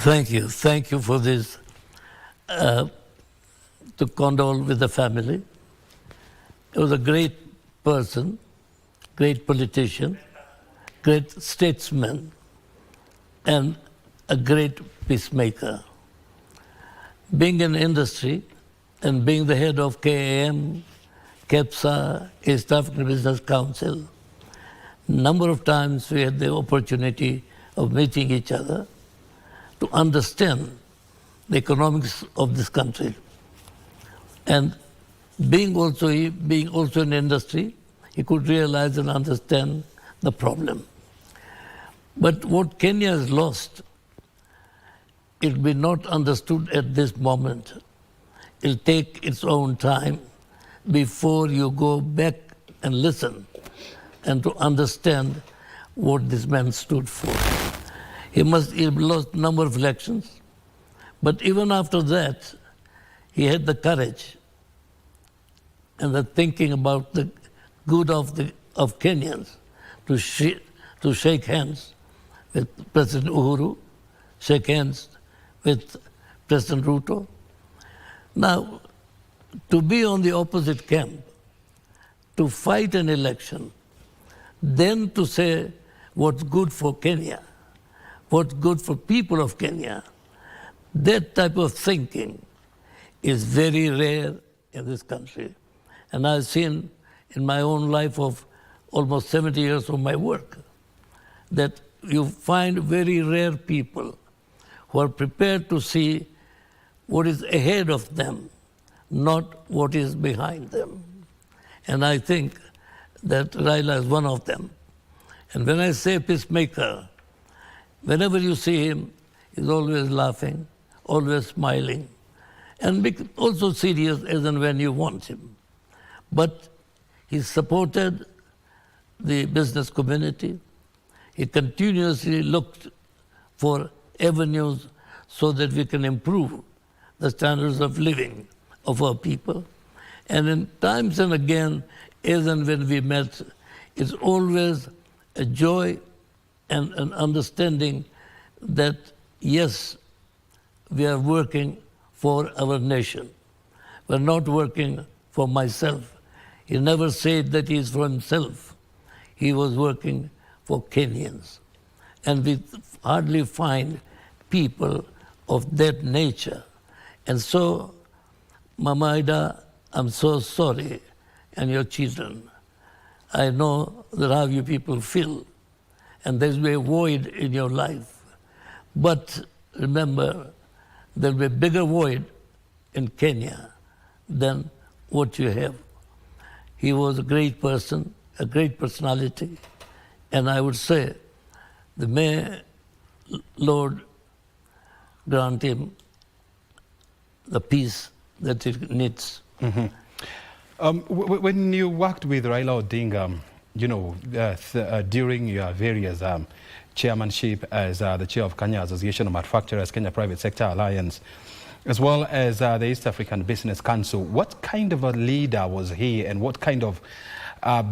Thank you. Thank you for this, to condole with the family. He was a great person, great politician, great statesman, and a great peacemaker. Being in industry and being the head of KAM, KEPSA, East African Business Council, number of times we had the opportunity of meeting each other to understand the economics of this country. And being also in industry, he could realize and understand the problem. But what Kenya has lost, it will be not understood at this moment. It'll take its own time before you go back and listen and to understand what this man stood for. He lost a number of elections, but even after that, he had the courage and the thinking about the good of Kenyans to shake hands with President Uhuru, shake hands with President Ruto. Now, to be on the opposite camp, to fight an election, then to say what's good for Kenya, what's good for people of Kenya, that type of thinking is very rare in this country. And I've seen in my own life of almost 70 years of my work that you find very rare people who are prepared to see what is ahead of them, not what is behind them. And I think that Raila is one of them. And when I say peacemaker, whenever you see him, he's always laughing, always smiling, and also serious as and when you want him. But he supported the business community. He continuously looked for avenues so that we can improve the standards of living of our people. And in times and again, as and when we met, it's always a joy and an understanding that, yes, we are working for our nation. We're not working for myself. He never said that he is for himself. He was working for Kenyans. And we hardly find people of that nature. And so, Mama Ida, I'm so sorry, and your children. I know that how you people feel, and there's a void in your life. But remember, there'll be a bigger void in Kenya than what you have. He was a great person, a great personality, and I would say, may Lord grant him the peace that he needs. Mm-hmm. When you worked with Raila Odinga, you know, during your various chairmanship as the chair of Kenya Association of Manufacturers, Kenya Private Sector Alliance, as well as the East African Business Council, what kind of a leader was he, and what kind of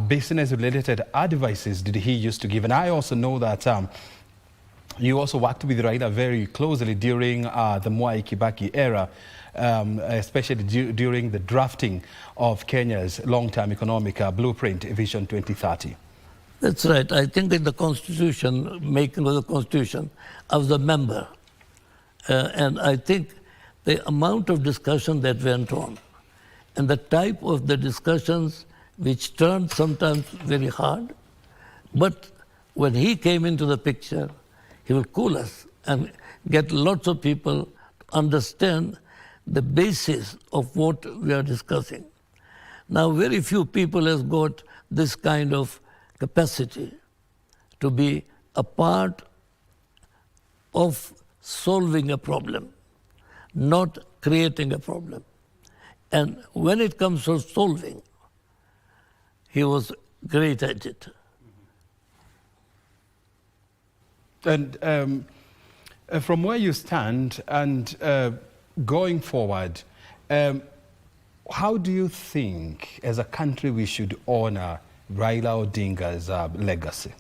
business-related advices did he used to give? And I also know that you also worked with Raila very closely during the Mwai Kibaki era, especially during the drafting of Kenya's long-term economic blueprint, Vision 2030. That's right. I think in the Constitution, making of the Constitution, I was a member. And I think the amount of discussion that went on and the type of the discussions which turned sometimes very hard, but when he came into the picture, he will cool us and get lots of people to understand the basis of what we are discussing. Now, very few people have got this kind of capacity to be a part of solving a problem, not creating a problem. And when it comes to solving, he was great at it. And from where you stand and going forward, how do you think as a country we should honor Raila Odinga's legacy?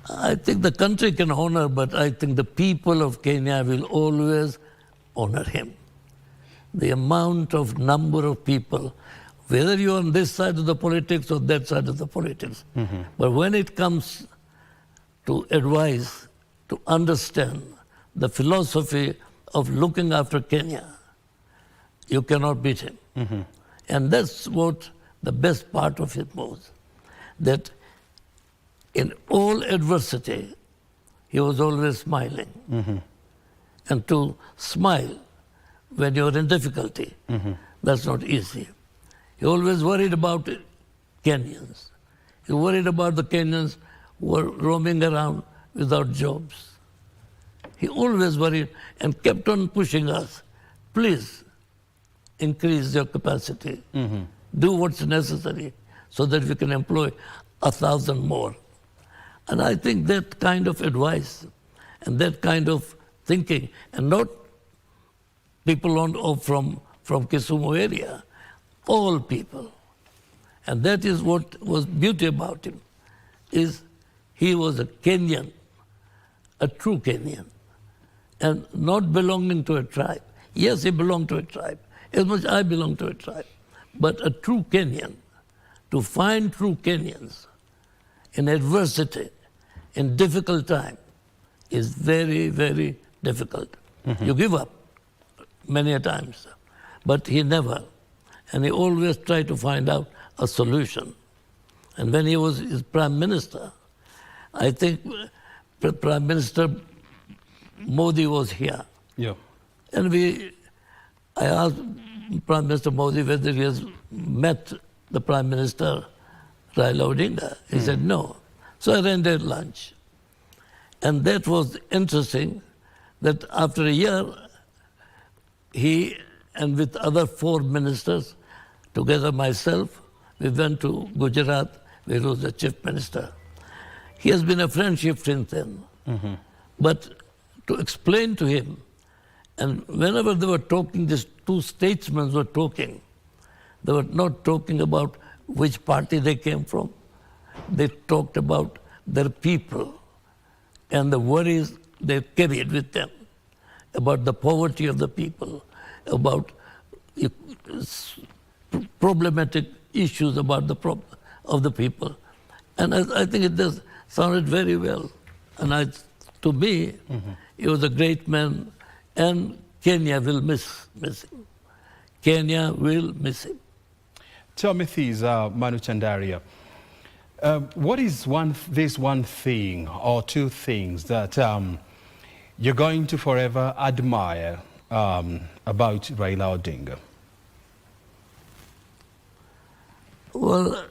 I think the country can honor, but I think the people of Kenya will always honor him. The amount of number of people, whether you're on this side of the politics or that side of the politics. But when it comes to advise, to understand the philosophy of looking after Kenya, you cannot beat him. And that's what the best part of it was, that in all adversity, he was always smiling. And to smile when you're in difficulty, that's not easy. He always worried about Kenyans. He worried about the Kenyans who were roaming around without jobs. He always worried and kept on pushing us. Please increase your capacity. Do what's necessary so that we can employ 1,000 more. And I think that kind of advice and that kind of thinking, and not people from Kisumu area, all people. And that is what was beauty about him, is he was a Kenyan, a true Kenyan, and not belonging to a tribe. Yes, he belonged to a tribe, as much as I belong to a tribe, but a true Kenyan. To find true Kenyans in adversity, in difficult time, is very, very difficult. You give up many a times, but he never. And he always tried to find out a solution. And when he was his prime minister, I think Prime Minister Modi was here. Yeah. And I asked Prime Minister Modi whether he has met the Prime Minister Raila Odinga. He said no. So I rendered lunch. And that was interesting, that after a year, he and with other 4 ministers, together myself, we went to Gujarat, where he was the chief minister. He has been a friendship since then. But to explain to him, and whenever they were talking, these 2 statesmen were talking, they were not talking about which party they came from. They talked about their people and the worries they carried with them, about the poverty of the people, about problematic issues about of the people. And I think it does sounded very well. And to me, he was a great man, and Kenya will miss him. Kenya will miss him. Tell me this, Manu Chandaria. What is this one thing or 2 things that you're going to forever admire about Raila Odinga? Well,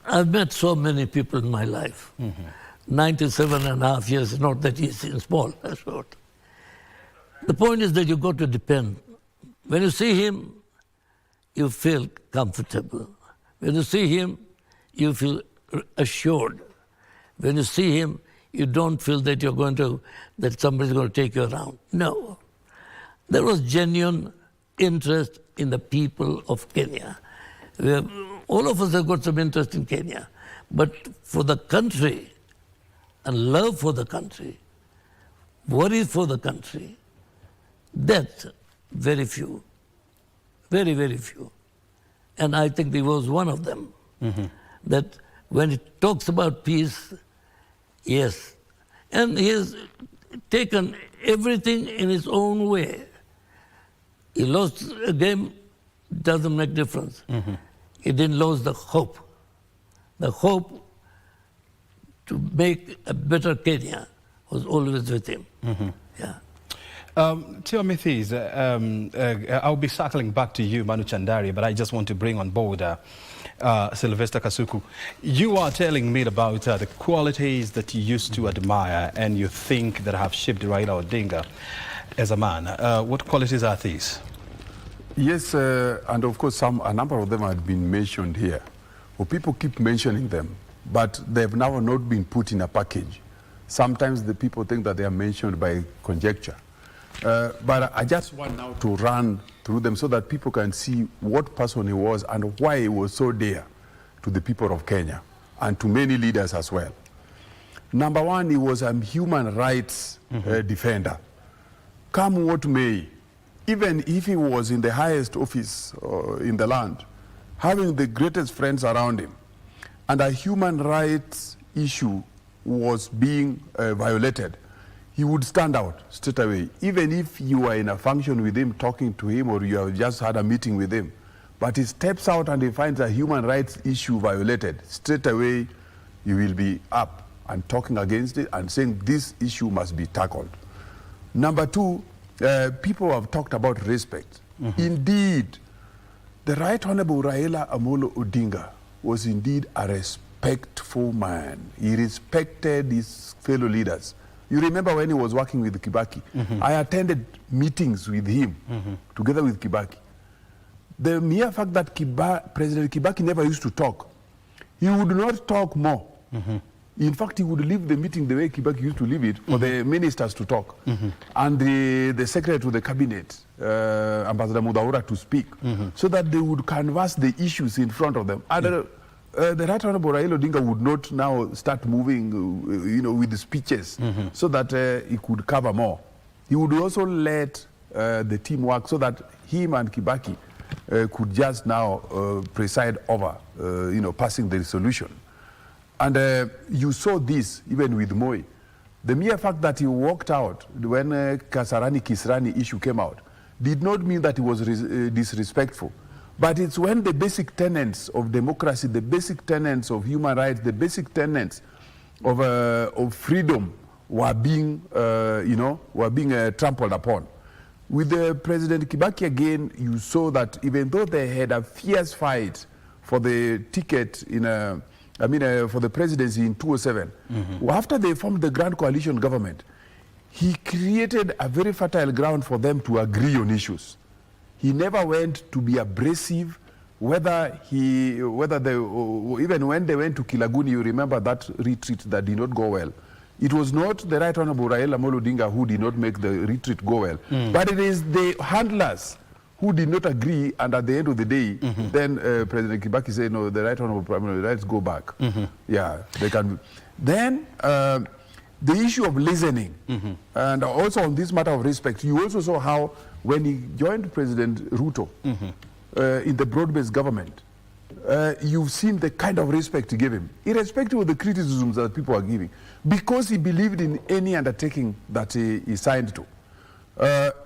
I've met so many people in my life. 97.5 years is not that easy and small, short. The point is that you got to depend. When you see him, you feel comfortable. When you see him, you feel assured. When you see him, you don't feel that that somebody's going to take you around. No. There was genuine interest in the people of Kenya. All of us have got some interest in Kenya. But for the country, and love for the country, worry for the country, that very few. Very, very few. And I think he was one of them. That when it talks about peace, yes. And he has taken everything in his own way. He lost a game, doesn't make difference. He didn't lose the hope. The hope to make a better Kenya was always with him. Yeah. Tell me this, I'll be circling back to you, Manu Chandaria, but I just want to bring on board Sylvester Kasuku. You are telling me about the qualities that you used to admire and you think that have shaped Raila Odinga as a man. What qualities are these? Yes, and of course a number of them have been mentioned here. Well, people keep mentioning them, but they've now not been put in a package. Sometimes the people think that they are mentioned by conjecture. But I just want now to run through them so that people can see what person he was and why he was so dear to the people of Kenya and to many leaders as well. Number one, he was a human rights defender. Come what may, even if he was in the highest office in the land, having the greatest friends around him, and a human rights issue was being violated, he would stand out straight away, even if you are in a function with him, talking to him, or you have just had a meeting with him. But he steps out and he finds a human rights issue violated. Straight away, he will be up and talking against it and saying this issue must be tackled. Number two, people have talked about respect. Indeed, the Right Honorable Raila Odinga was indeed a respectful man. He respected his fellow leaders. You remember when he was working with Kibaki? I attended meetings with him, together with Kibaki. The mere fact that President Kibaki never used to talk, he would not talk more. In fact, he would leave the meeting the way Kibaki used to leave it for the ministers to talk, and the secretary to the cabinet, Ambassador Mudaura, to speak, so that they would canvass the issues in front of them. And the Right Honorable Raila Odinga would not now start moving, with the speeches, so that he could cover more. He would also let the team work so that him and Kibaki could just now preside over, passing the resolution. And you saw this even with Moi. The mere fact that he walked out when Kisrani issue came out did not mean that he was disrespectful. But it's when the basic tenets of democracy, the basic tenets of human rights, the basic tenets of freedom were being, trampled upon. With President Kibaki again, you saw that even though they had a fierce fight for the ticket for the presidency in 2007, after they formed the Grand Coalition government, he created a very fertile ground for them to agree on issues. He never went to be abrasive, even when they went to Kilaguni, you remember that retreat that did not go well. It was not the Right Honorable Raila Odinga who did not make the retreat go well, but it is the handlers who did not agree, and at the end of the day, then President Kibaki said, no, the Right Honorable Prime Minister, let's go back. Yeah, they can. Then the issue of listening, and also on this matter of respect, you also saw how when he joined President Ruto in the broad-based government, you've seen the kind of respect he gave him, irrespective of the criticisms that people are giving, because he believed in any undertaking that he signed to.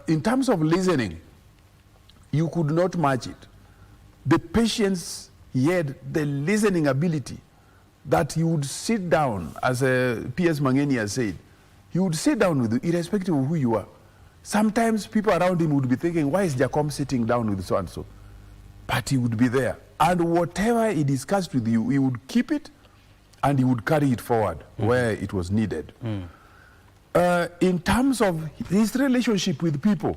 In terms of listening, you could not match it. The patience he had, the listening ability, that he would sit down, as P.S. Mangeni has said, he would sit down with you, irrespective of who you are. Sometimes people around him would be thinking, why is Jacom sitting down with so-and-so? But he would be there. And whatever he discussed with you, he would keep it and he would carry it forward where it was needed. In terms of his relationship with people,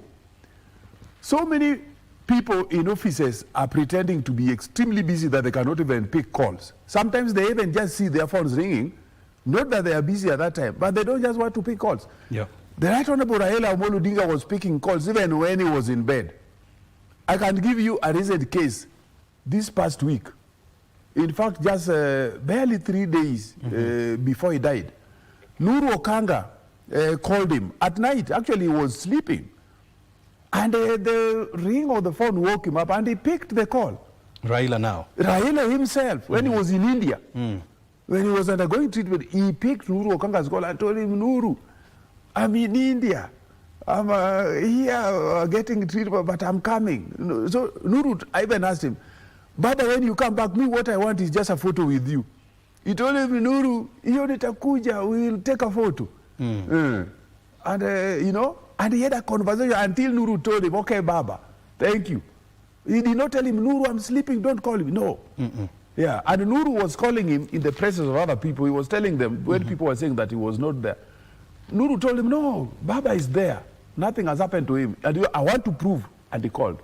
so many people in offices are pretending to be extremely busy that they cannot even pick calls. Sometimes they even just see their phones ringing, not that they are busy at that time, but they don't just want to pick calls. Yeah. The Right Honorable Raila Odinga was picking calls even when he was in bed. I can give you a recent case this past week. In fact, just barely 3 days before he died, Nuru Okanga called him at night. Actually, he was sleeping. And the ring of the phone woke him up and he picked the call. Raila now? Raila himself, when he was in India, when he was undergoing treatment, he picked Nuru Okanga's call and told him, Nuru, I'm in India. I'm here getting treatment, but I'm coming. So Nuru, I even asked him, Baba, when you come back, me, what I want is just a photo with you. He told him, Nuru, hiyo nitakuja, we'll take a photo. And, and he had a conversation until Nuru told him, okay, Baba, thank you. He did not tell him, Nuru, I'm sleeping, don't call him. No. Yeah, and Nuru was calling him in the presence of other people. He was telling them when people were saying that he was not there. Nuru told him, no, Baba is there. Nothing has happened to him. And I want to prove. And he called.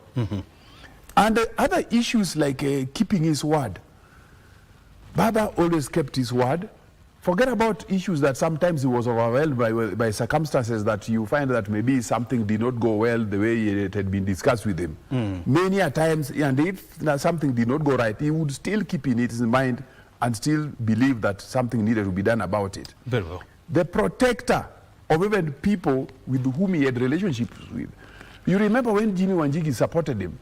And other issues like keeping his word. Baba always kept his word. Forget about issues that sometimes he was overwhelmed by circumstances that you find that maybe something did not go well the way it had been discussed with him. Many a times, and if something did not go right, he would still keep in his mind and still believe that something needed to be done about it. Very well. The protector of even people with whom he had relationships with. You remember when Jimmy Wanjigi supported him,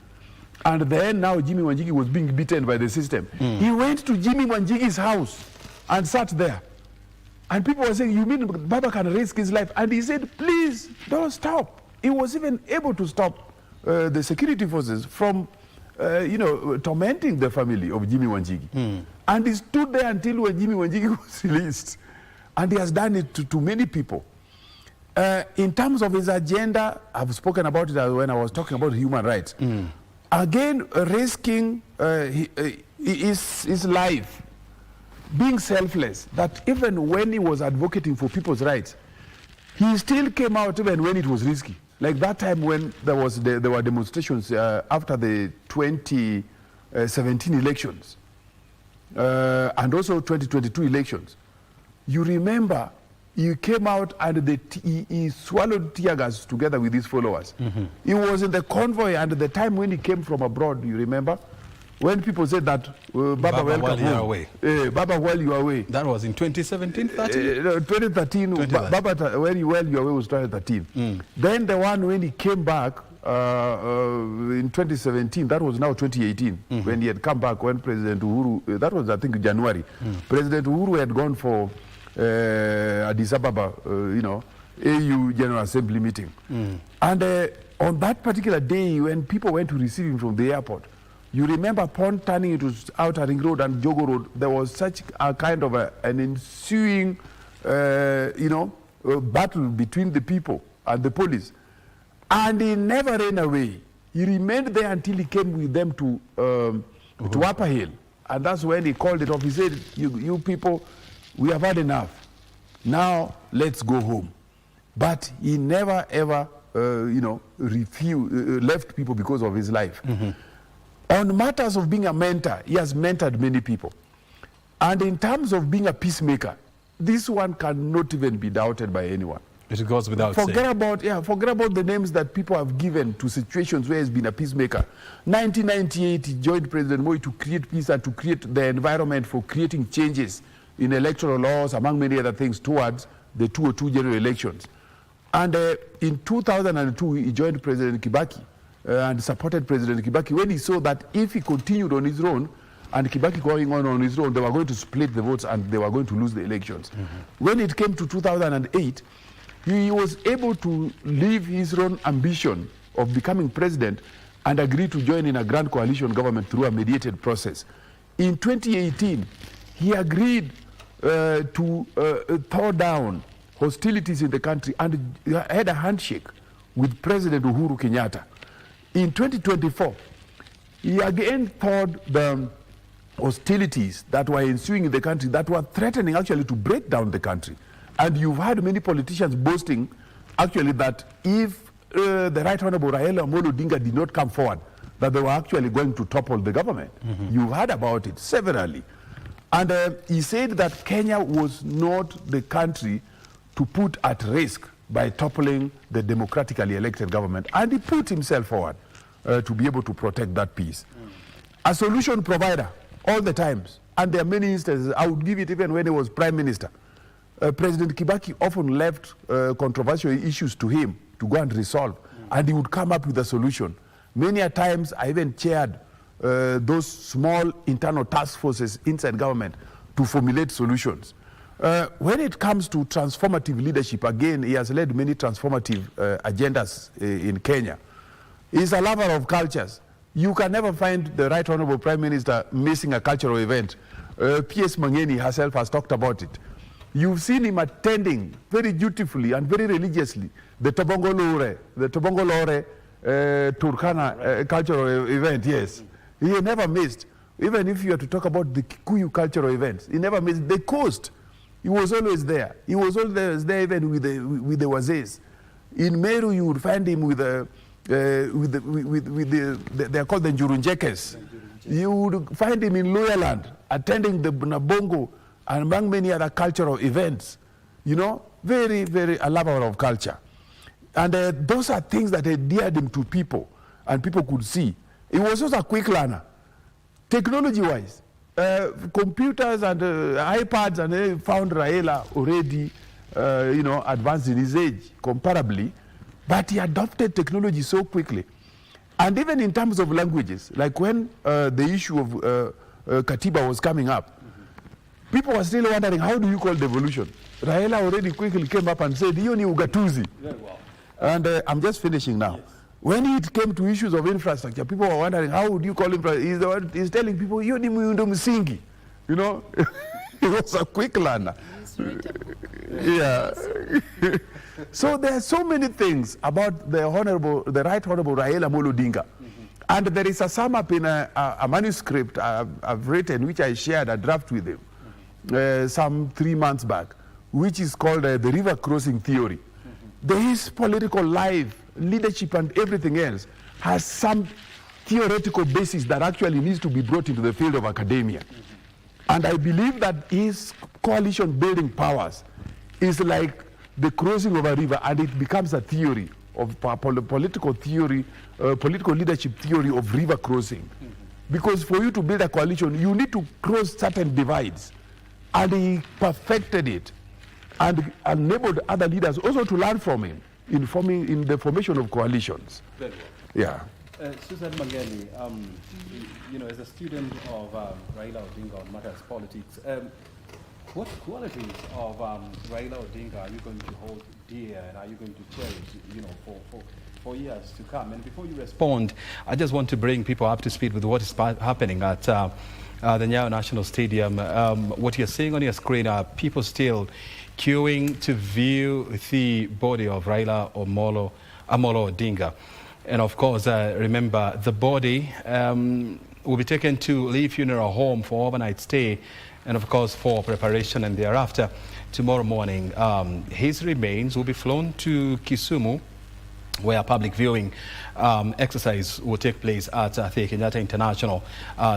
and then now Jimmy Wanjigi was being beaten by the system. He went to Jimmy Wanjigi's house and sat there. And people were saying, you mean Baba can risk his life? And he said, please, don't stop. He was even able to stop the security forces from, tormenting the family of Jimmy Wanjigi. And he stood there until when Jimmy Wanjigi was released. And he has done it to many people. In terms of his agenda, I've spoken about it when I was talking about human rights. Again, risking his life, being selfless, that even when he was advocating for people's rights, he still came out even when it was risky. Like that time when there were demonstrations after the 2017 elections and also 2022 elections. You remember, he came out and he swallowed tear gas together with his followers. He was in the convoy, and at the time when he came from abroad, you remember? When people said that, Baba, welcome while you are away. Baba, while you are away. That was in 2017, 2013, Baba, while you are away was 2013. Then the one when he came back in 2017, that was now 2018, when he had come back, when President Uhuru, that was I think January, President Uhuru had gone for Addis Ababa, AU General Assembly meeting. And on that particular day, when people went to receive him from the airport, you remember upon turning into Outer Ring Road and Jogo Road, there was such a kind of an ensuing, battle between the people and the police. And he never ran away. He remained there until he came with them to Upper Hill. And that's when he called it off. He said, you people, we have had enough. Now let's go home. But he never ever, left people because of his life. On matters of being a mentor, he has mentored many people. And in terms of being a peacemaker, this one cannot even be doubted by anyone. It goes without saying. Forget about the names that people have given to situations where he's been a peacemaker. 1998, he joined President Moi to create peace and to create the environment for creating changes in electoral laws, among many other things, towards the 2002 general elections. And in 2002, he joined President Kibaki and supported President Kibaki when he saw that if he continued on his own, and Kibaki going on his own, they were going to split the votes and they were going to lose the elections. When it came to 2008, he was able to leave his own ambition of becoming president and agree to join in a grand coalition government through a mediated process. In 2018, he agreed to thaw down hostilities in the country and had a handshake with President Uhuru Kenyatta. In 2024, he again thawed the hostilities that were ensuing in the country that were threatening actually to break down the country. And you've had many politicians boasting actually that if the Right Honorable Raila Odinga did not come forward, that they were actually going to topple the government. You've heard about it severally. And he said that Kenya was not the country to put at risk by toppling the democratically elected government. And he put himself forward to be able to protect that peace. A solution provider all the times. And there are many instances. I would give it even when he was prime minister. President Kibaki often left controversial issues to him to go and resolve. And he would come up with a solution. Many a times I even chaired those small internal task forces inside government to formulate solutions. When it comes to transformative leadership, again, he has led many transformative agendas in Kenya. He's a lover of cultures. You can never find the Right Honorable Prime Minister missing a cultural event. P.S. Mangeni herself has talked about it. You've seen him attending very dutifully and very religiously the Tobongo Lore Turkana cultural event, yes. He never missed. Even if you are to talk about the Kikuyu cultural events, he never missed. The coast, he was always there. He was always there even with the Wazes. In Meru, you would find him with the they are called the Njurunjekes. You would find him in Luyaland attending the Nabongo and among many other cultural events. You know, very, very a lover of culture. And those are things that endeared him to people and people could see. He was also a quick learner. Technology-wise, computers and iPads, and they found Raila already, advanced in his age comparably, but he adopted technology so quickly. And even in terms of languages, like when the issue of Katiba was coming up, people were still wondering, how do you call devolution? Raila already quickly came up and said, "Hiyo ni ugatuzi." Very well. And I'm just finishing now. Yes. When it came to issues of infrastructure, people were wondering, how would you call infrastructure? He's telling people, "Hiyo ni miundo msingi." You know, he was a quick learner. Yeah. So there are so many things about the Right Honorable Raila Odinga. And there is a sum up in a manuscript I've written, which I shared a draft with him some 3 months back, which is called the river crossing theory. His political life, leadership, and everything else has some theoretical basis that actually needs to be brought into the field of academia. And I believe that his coalition building powers is like the crossing of a river, and it becomes a theory of political theory, political leadership theory of river crossing. Because for you to build a coalition, you need to cross certain divides. And he perfected it and enabled other leaders also to learn from him in the formation of coalitions. Very Yeah. well. Susan Mangeni, as a student of Raila Odinga on matters politics, what qualities of Raila Odinga are you going to hold dear and are you going to cherish, for years to come? And before you respond, I just want to bring people up to speed with what is happening at the Nyayo National Stadium. What you're seeing on your screen are people still queuing to view the body of Raila Amolo Odinga. And of course, remember, the body will be taken to Lee Funeral Home for overnight stay and of course for preparation, and thereafter tomorrow morning his remains will be flown to Kisumu, where a public viewing exercise will take place at the Kenyatta International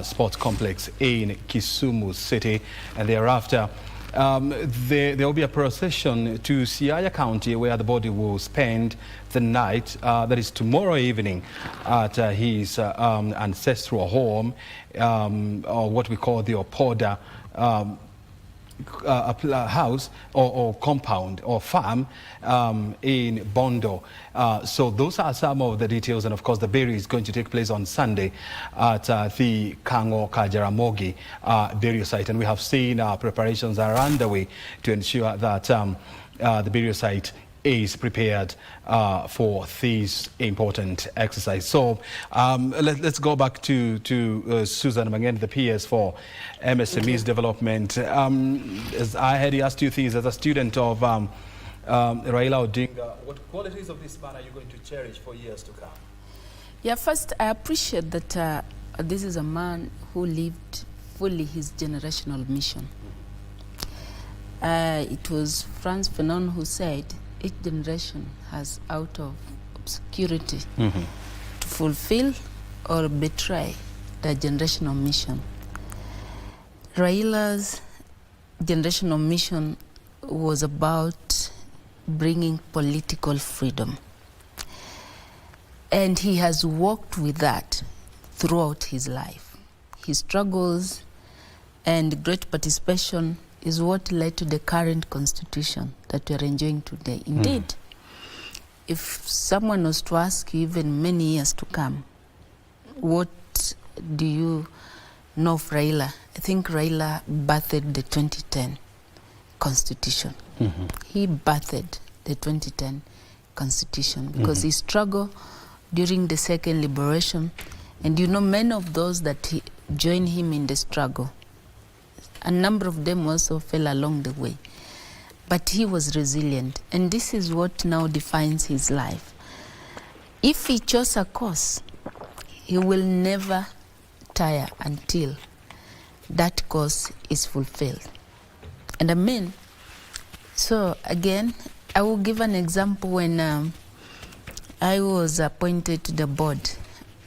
Sports Complex in Kisumu City, and thereafter there will be a procession to Siaya County, where the body will spend the night, that is tomorrow evening, at his ancestral home, or what we call the Opoda house or compound or farm in Bondo. So those are some of the details, and of course the burial is going to take place on Sunday at the Kango Kajaramogi burial site, and we have seen preparations are underway to ensure that the burial site is prepared for this important exercise. So let's go back to Susan Mangeni, the PS for MSMEs Development. As I had asked you things as a student of Raila Odinga, what qualities of this man are you going to cherish for years to come? Yeah, first I appreciate that this is a man who lived fully his generational mission. It was Franz Fanon who said, each generation has out of obscurity to fulfill or betray the generational mission. Raila's generational mission was about bringing political freedom. And he has worked with that throughout his life. His struggles and great participation is what led to the current constitution that we are enjoying today. Indeed, if someone was to ask you even many years to come, what do you know of Raila? I think Raila birthed the 2010 constitution. He birthed the 2010 constitution because he struggled during the second liberation, and many of those that joined him in the struggle, a number of them also fell along the way. But he was resilient, and this is what now defines his life. If he chose a course, he will never tire until that course is fulfilled. And so again, I will give an example. When I was appointed to the board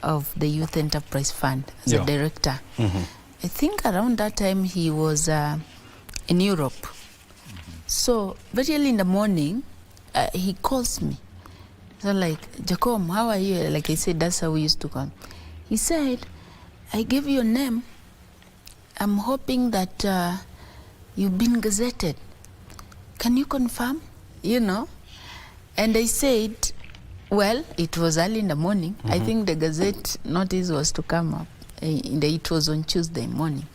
of the Youth Enterprise Fund as a director, I think around that time he was in Europe. So very early in the morning, he calls me. So like, Jacob, how are you? Like I said, that's how we used to call. He said, I gave you a name I'm hoping that you've been gazetted. Can you confirm? You know? And I said, well, it was early in the morning. I think the Gazette notice was to come up. It was on Tuesday morning.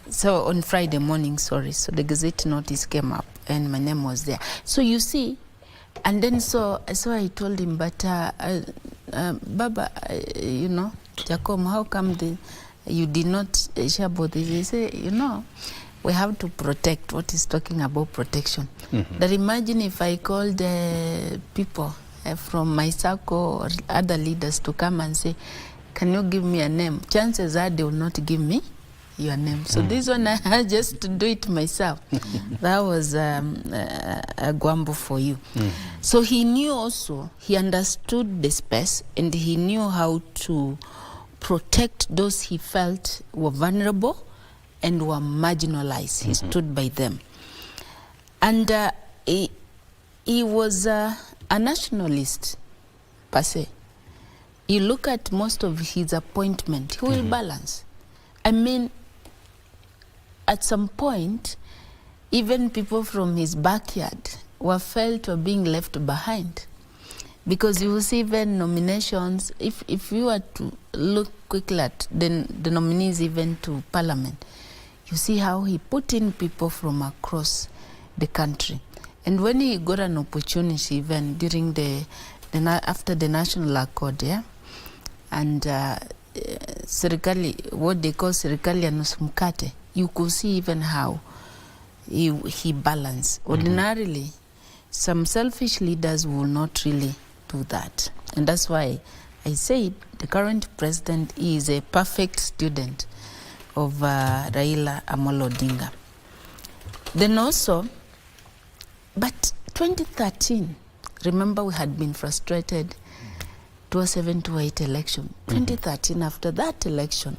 So on Friday morning, sorry. So the Gazette notice came up and my name was there. So you see, and then so I told him, but Baba, you know, Jacob, how come you did not share about this? He said, you know, we have to protect. What is talking about protection? That imagine if I called people from my circle or other leaders to come and say, can you give me a name? Chances are they will not give me your name. So this one I had just to do it myself. That was a guambo for you. So he knew also, he understood the space and he knew how to protect those he felt were vulnerable and were marginalized. He stood by them. And he was a nationalist, per se. You look at most of his appointment, he will balance. I mean, at some point, even people from his backyard were felt to being left behind. Because you will see even nominations, if you were to look quickly at the nominees even to parliament, you see how he put in people from across the country. And when he got an opportunity even during after the national accord, yeah, and serikali, what they call serikali ya nusu mkate, you could see even how he balanced. Ordinarily, some selfish leaders will not really do that. And that's why I said the current president is a perfect student of Raila Odinga. Then also, but 2013, remember we had been frustrated 2007-2008 election. 2013, after that election,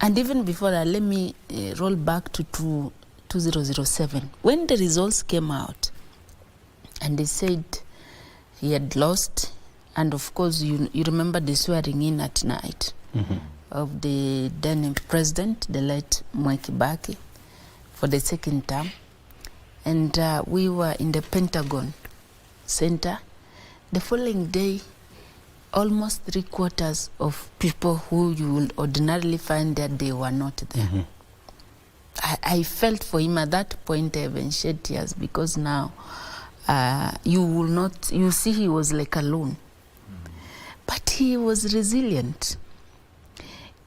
and even before that, let me roll back to 2007. When the results came out, and they said he had lost, and of course you remember the swearing in at night of the then president, the late Mwai Kibaki, for the second term. And we were in the Pentagon Center. The following day, almost 3/4 of people who you would ordinarily find that they were not there. I felt for him at that point. I even shed tears because now you see he was like alone. But he was resilient.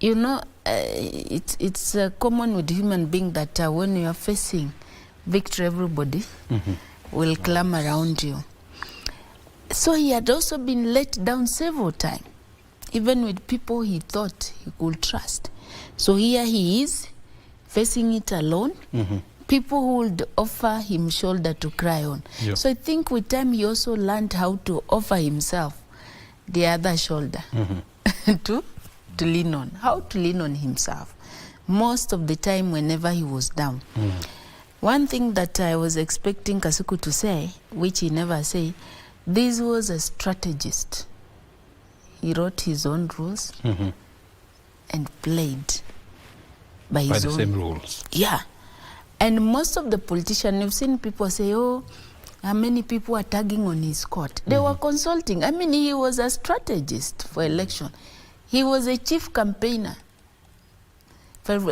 You know, it's common with human being that when you are facing victory, everybody will clam around you. So he had also been let down several times, even with people he thought he could trust. So here he is, facing it alone. People who would offer him shoulder to cry on. Yep. So I think with time he also learned how to offer himself the other shoulder to lean on. How to lean on himself. Most of the time whenever he was down. One thing that I was expecting Kasuku to say, which he never said, this was a strategist. He wrote his own rules and played by his own. By the same rules. Yeah. And most of the politicians, you've seen people say, oh, how many people are tagging on his court? They were consulting. I mean, he was a strategist for election. He was a chief campaigner.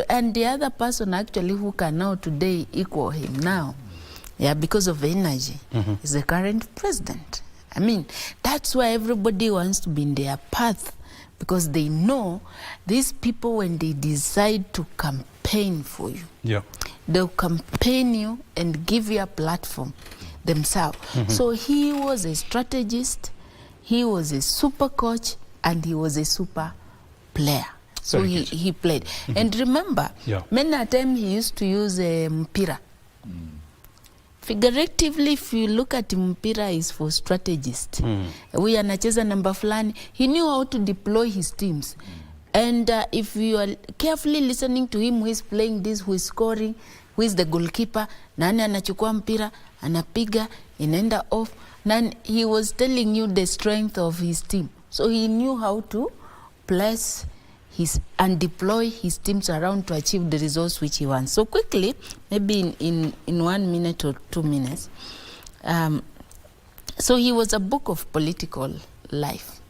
And the other person actually who can now today equal him now, because of energy, is the current president. I mean, that's why everybody wants to be in their path, because they know these people, when they decide to campaign for you, they'll campaign you and give you a platform themselves. So he was a strategist, he was a super coach, and he was a super player. So he played. And remember, many a time he used to use mpira. Figuratively, if you look at mpira, is for strategist. We anacheza number fulani. He knew how to deploy his teams. And if you are carefully listening to him, who is playing this, who is scoring, who is the goalkeeper, nani anachukua mpira, anapiga, inaenda off. He was telling you the strength of his team. So he knew how to place and deploy his teams around to achieve the results which he wants. So quickly, maybe in 1 minute or 2 minutes. So he was a book of political life.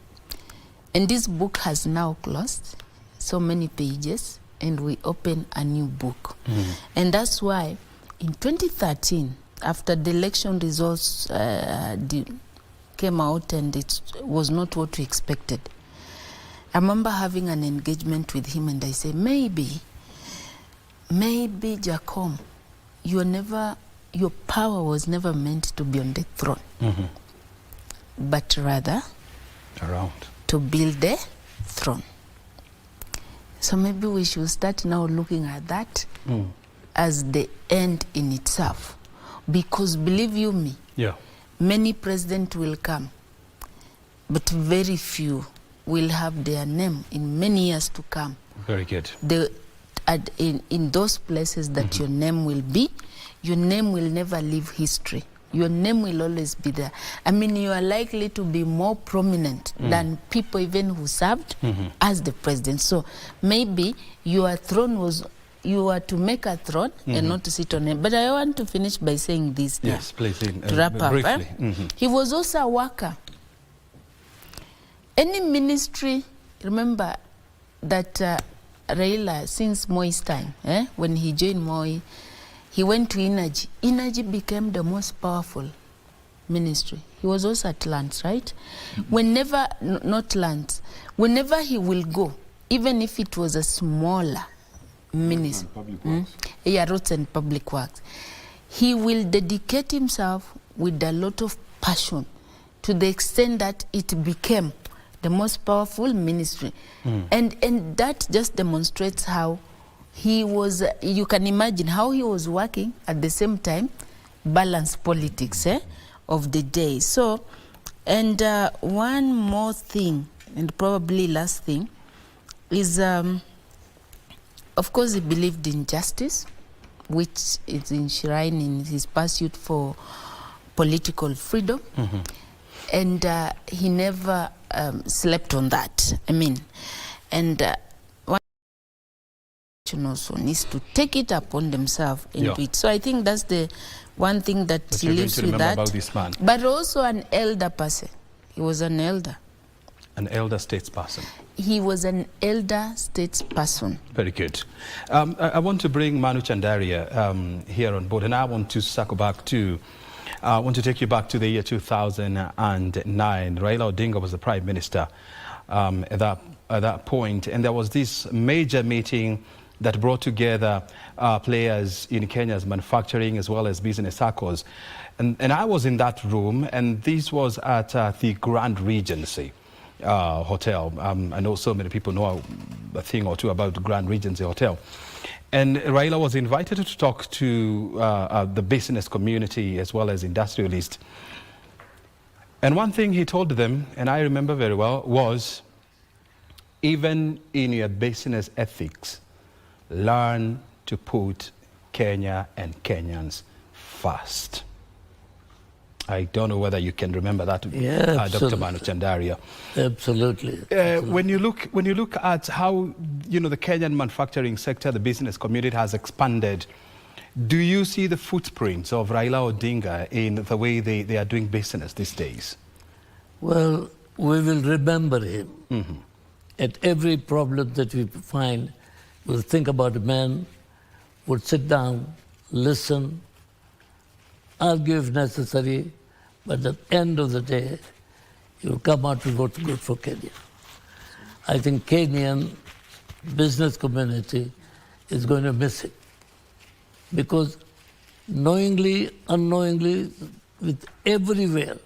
And this book has now closed so many pages, and we open a new book. And that's why in 2013, after the election results came out and it was not what we expected, I remember having an engagement with him, and I said, maybe Jacom, your power was never meant to be on the throne, but rather around to build the throne. So maybe we should start now looking at that as the end in itself. Because believe you me, many presidents will come, but very few will have their name in many years to come. Very good. In those places that your name will be, your name will never leave history. Your name will always be there. I mean, you are likely to be more prominent than people even who served as the president. So maybe your throne was, you were to make a throne and not to sit on it. But I want to finish by saying this. Yes, please. To wrap up. He was also a worker. Any ministry, remember that Raila, since Moi's time, when he joined Moi, he went to Energy. Energy became the most powerful ministry. He was also at Lands, right? Whenever, not Lands, whenever he will go, even if it was a smaller ministry, roads and public works, he will dedicate himself with a lot of passion to the extent that it became the most powerful ministry. And that just demonstrates how he was, you can imagine how he was working at the same time, balance politics of the day. So, and one more thing, and probably last thing, is, of course, he believed in justice, which is enshrined in his pursuit for political freedom. And he never slept on that. I mean, and one also needs to take it upon themselves and do it. So I think that's the one thing that he lives with that. About this man. But also an elder person. He was an elder. An elder statesperson. He was an elder statesperson. Very good. I want to bring Manu Chandaria here on board, and I want to circle back to I want to take you back to the year 2009. Raila Odinga was the Prime Minister at that point, and there was this major meeting that brought together players in Kenya's manufacturing as well as business circles. And I was in that room, and this was at the Grand Regency Hotel. I know so many people know a thing or two about the Grand Regency Hotel. And Raila was invited to talk to the business community as well as industrialists. And one thing he told them, and I remember very well, was even in your business ethics, learn to put Kenya and Kenyans first. I don't know whether you can remember that, Dr. Manu Chandaria. Absolutely. When you look at how the Kenyan manufacturing sector, the business community has expanded, do you see the footprints of Raila Odinga in the way they are doing business these days? Well, we will remember him. At every problem that we find, we'll think about a man, would sit down, listen, argue if necessary, but at the end of the day, he will come out with what's good for Kenya. I think Kenyan business community is going to miss it, because knowingly, unknowingly, with everywhere,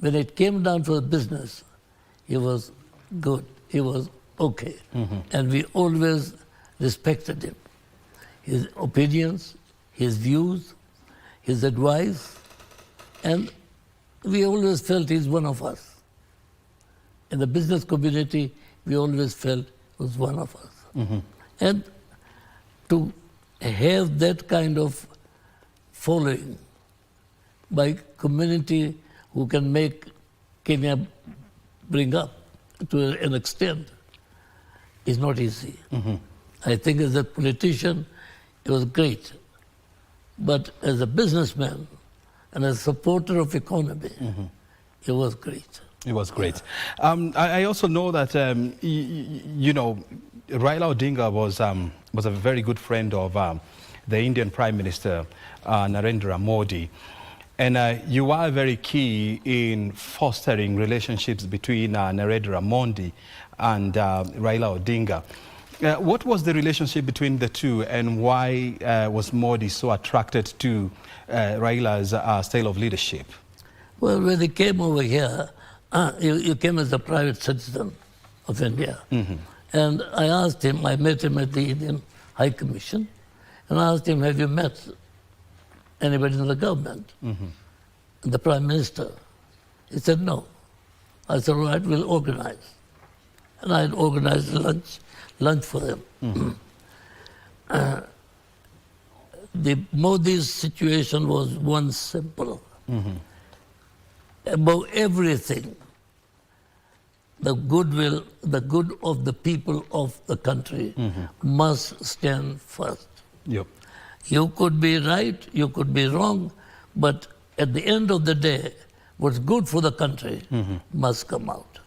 when it came down to the business, he was good, he was okay. And we always respected him. His opinions, his views, his advice, and we always felt he's one of us. In the business community, we always felt he was one of us. And to have that kind of following by community who can make Kenya bring up to an extent, is not easy. I think as a politician, it was great. But as a businessman and as a supporter of economy, it was great. It was great. I also know that, you know, Raila Odinga was a very good friend of the Indian Prime Minister, Narendra Modi. And you are very key in fostering relationships between Narendra Modi and Raila Odinga. What was the relationship between the two, and why was Modi so attracted to Raila's style of leadership? Well, when he came over here, he came as a private citizen of India. And I asked him, I met him at the Indian High Commission, and I asked him, have you met anybody in the government? The Prime Minister. He said, no. I said, all right, we'll organize. And I had organized lunch for them. The Modi's situation was one simple. Above everything, the goodwill, the good of the people of the country must stand first. Yep. You could be right, you could be wrong, but at the end of the day, what's good for the country must come out.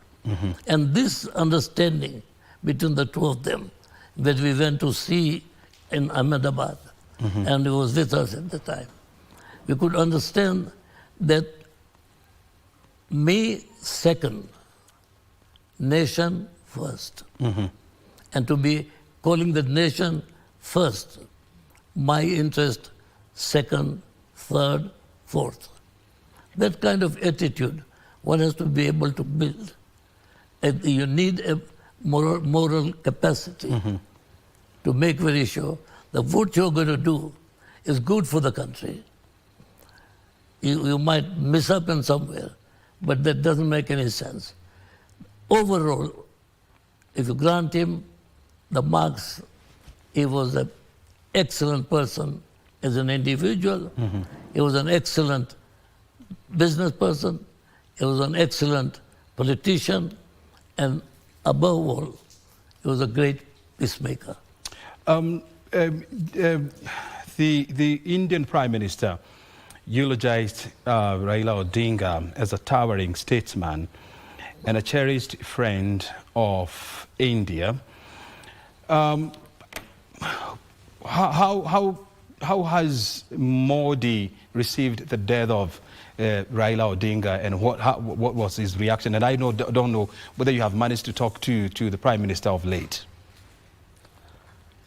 And this understanding between the two of them, that we went to see in Ahmedabad, and he was with us at the time, we could understand that me second, nation first. And to be calling the nation first, my interest second, third, fourth. That kind of attitude one has to be able to build. And you need a moral capacity to make very sure that what you're going to do is good for the country. You might miss up in somewhere, but that doesn't make any sense. Overall, if you grant him the marks, he was an excellent person as an individual. He was an excellent business person. He was an excellent politician. And above all, he was a great peacemaker. The Indian Prime Minister eulogized Raila Odinga as a towering statesman and a cherished friend of India. How has Modi received the death of Raila Odinga, and what was his reaction? And I don't know whether you have managed to talk to the Prime Minister of late.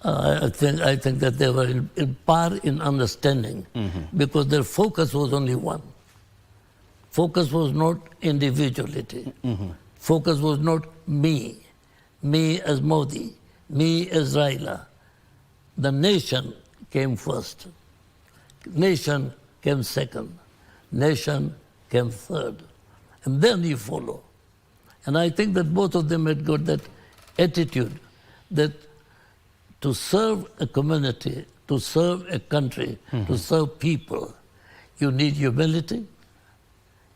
I think that they were in par in understanding, because their focus was only one. Focus was not individuality. Focus was not me as Modi, me as Raila. The nation came first. Nation came second. Nation came third. And then you follow. And I think that both of them had got that attitude that to serve a community, to serve a country, to serve people, you need humility,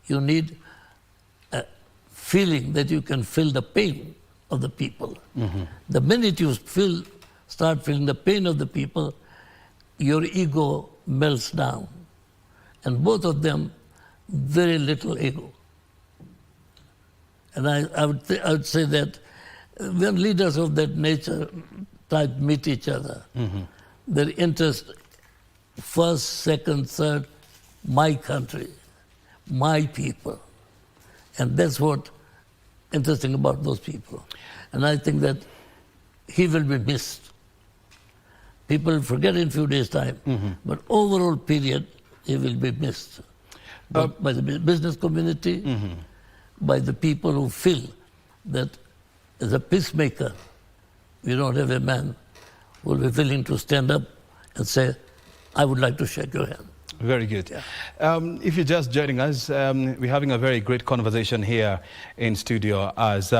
you need a feeling that you can feel the pain of the people. The minute you start feeling the pain of the people, your ego melts down. And both of them, very little ego. And I would say that when leaders of that nature try to meet each other, their interest, first, second, third, my country, my people. And that's what interesting about those people. And I think that he will be missed. People forget in a few days' time, but overall period, he will be missed. But by the business community, by the people who feel that as a peacemaker, we don't have a man who will be willing to stand up and say, I would like to shake your hand. Very good. Yeah. If you're just joining us, we're having a very great conversation here in studio as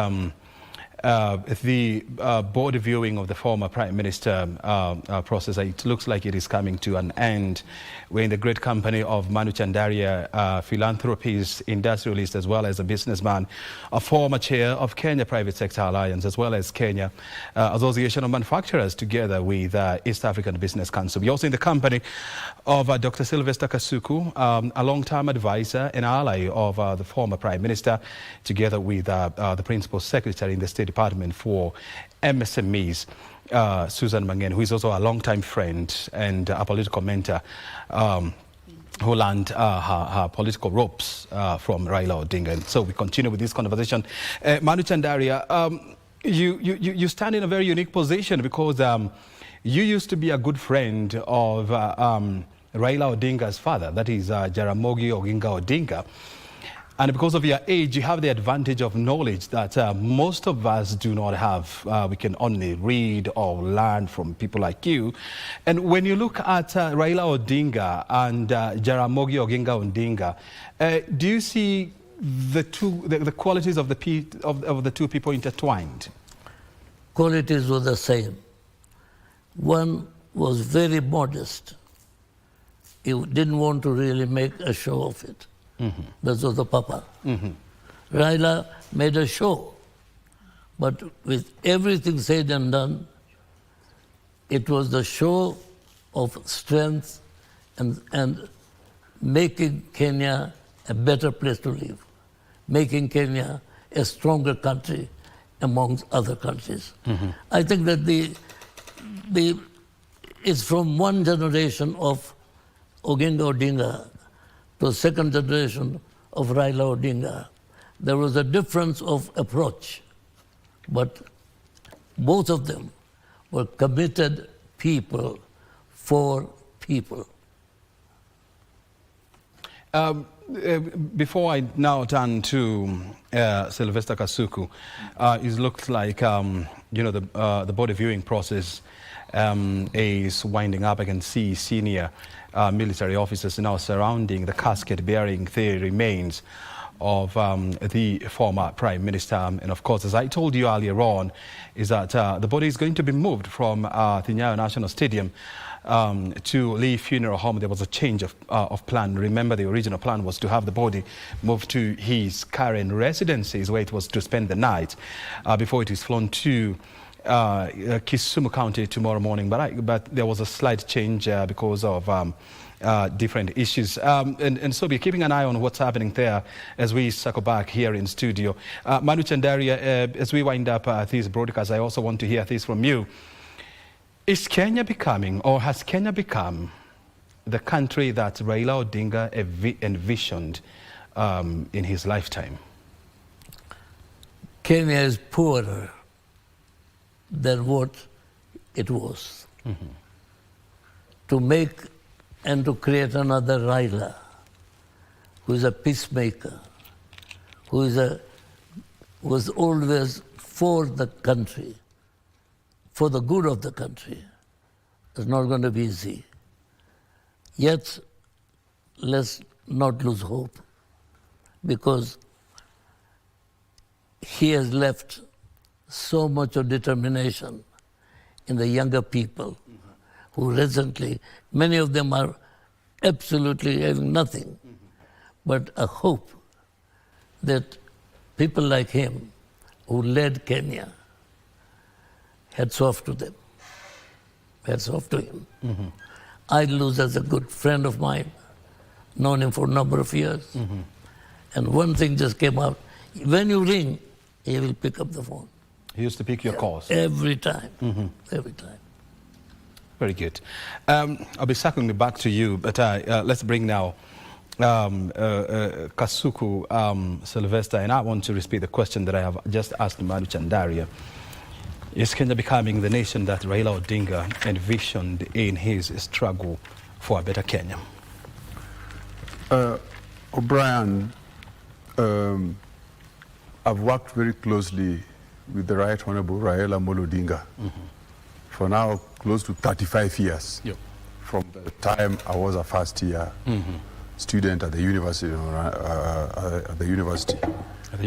the board viewing of the former Prime Minister process, it looks like it is coming to an end when the great company of Manu Chandaria, philanthropist, industrialist, as well as a businessman, a former chair of Kenya Private Sector Alliance, as well as Kenya Association of Manufacturers, together with East African Business Council. We're also in the company of Dr. Sylvester Kasuku, a long-time advisor and ally of the former Prime Minister, together with the Principal Secretary in the State Department for MSMEs, Susan Mangen, who is also a long-time friend and a political mentor who learned her political ropes from Raila Odinga. And so we continue with this conversation. Manu Chandaria, you stand in a very unique position because you used to be a good friend of Raila Odinga's father, that is Jaramogi Oginga Odinga. And because of your age, you have the advantage of knowledge that most of us do not have. We can only read or learn from people like you. And when you look at Raila Odinga and Jaramogi Oginga Odinga, do you see the qualities of the two people intertwined? Qualities were the same. One was very modest. He didn't want to really make a show of it. Mm-hmm. That was the papa. Mm-hmm. Raila made a show, but with everything said and done, it was the show of strength and making Kenya a better place to live, making Kenya a stronger country amongst other countries. Mm-hmm. I think that it's from one generation of Oginga Odinga to the second generation of Raila Odinga. There was a difference of approach, but both of them were committed people for people. Before I now turn to Sylvester Kasuku, it looks like the body viewing process is winding up. I can see senior military officers now surrounding the casket bearing the remains of the former Prime Minister. And of course, as I told you earlier on, is that the body is going to be moved from the Nyayo National Stadium to Lee Funeral Home. There was a change of plan. Remember, the original plan was to have the body moved to his current residences, where it was to spend the night before it is flown to Kisumu County tomorrow morning, but there was a slight change because of different issues. And so we're keeping an eye on what's happening there as we circle back here in studio. Manu Chandaria, as we wind up this broadcast, I also want to hear this from you. Is Kenya becoming, or has Kenya become, the country that Raila Odinga envisioned in his lifetime? Kenya is poorer than what it was. Mm-hmm. To make and to create another Raila, who is a peacemaker, who was always for the country, for the good of the country, is not going to be easy. Yet, let's not lose hope, because he has left so much of determination in the younger people who recently, many of them are absolutely having nothing but a hope that people like him who led Kenya, hats off to them, hats off to him. Mm-hmm. I lose as a good friend of mine, known him for a number of years. Mm-hmm. And one thing just came out, when you ring, he will pick up the phone. He used to pick your calls? Every time, every time. Very good. I'll be circling back to you, but let's bring now Kasuku, Sylvester, and I want to repeat the question that I have just asked Manu Chandaria. Is Kenya becoming the nation that Raila Odinga envisioned in his struggle for a better Kenya? O'Brien, I've worked very closely with the Right Honorable Raila Odinga for now close to 35 years. Yep. From the time I was a first year student at the University of Nairobi. At the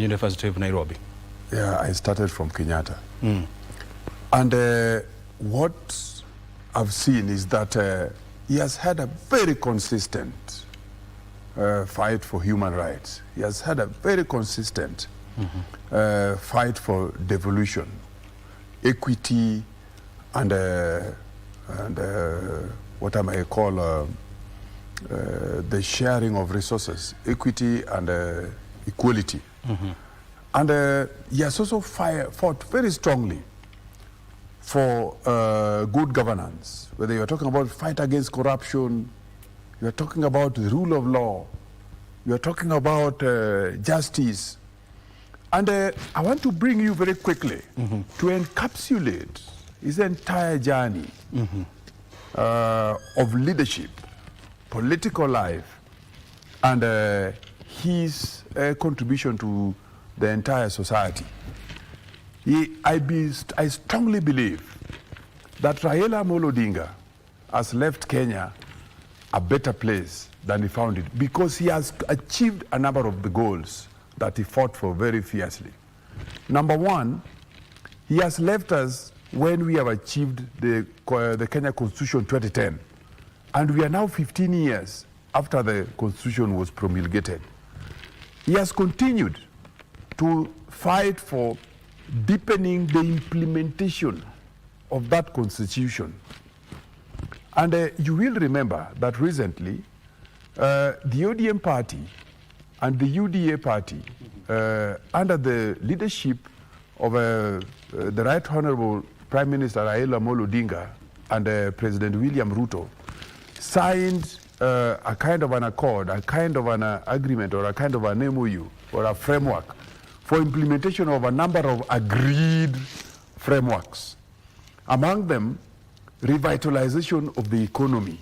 University of Nairobi. Yeah, I started from Kenyatta. And what I've seen is that he has had a very consistent fight for human rights. He has had a very consistent fight for devolution, equity, and what I may call the sharing of resources, equity and equality. And he has also fought very strongly for good governance, whether you're talking about fight against corruption, you're talking about the rule of law, you're talking about justice. And I want to bring you very quickly to encapsulate his entire journey of leadership, political life, and his contribution to the entire society. I strongly believe that Raila Odinga has left Kenya a better place than he found it, because he has achieved a number of the goals that he fought for very fiercely. Number one, he has left us when we have achieved the Kenya Constitution 2010. And we are now 15 years after the Constitution was promulgated. He has continued to fight for deepening the implementation of that Constitution. And you will remember that recently, the ODM party and the UDA party, under the leadership of the Right Honorable Prime Minister Raila Odinga and President William Ruto, signed a kind of an accord, a kind of an agreement, or a kind of an MOU, or a framework for implementation of a number of agreed frameworks. Among them, revitalization of the economy,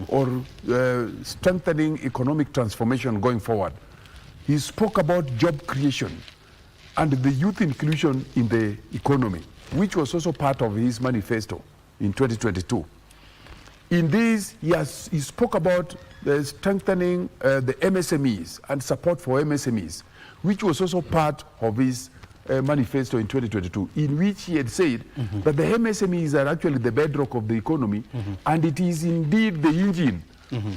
or strengthening economic transformation going forward. He spoke about job creation and the youth inclusion in the economy, which was also part of his manifesto in 2022. In this, he spoke about strengthening the MSMEs and support for MSMEs, which was also part of his manifesto in 2022, in which he had said that the MSMEs are actually the bedrock of the economy, and it is indeed the engine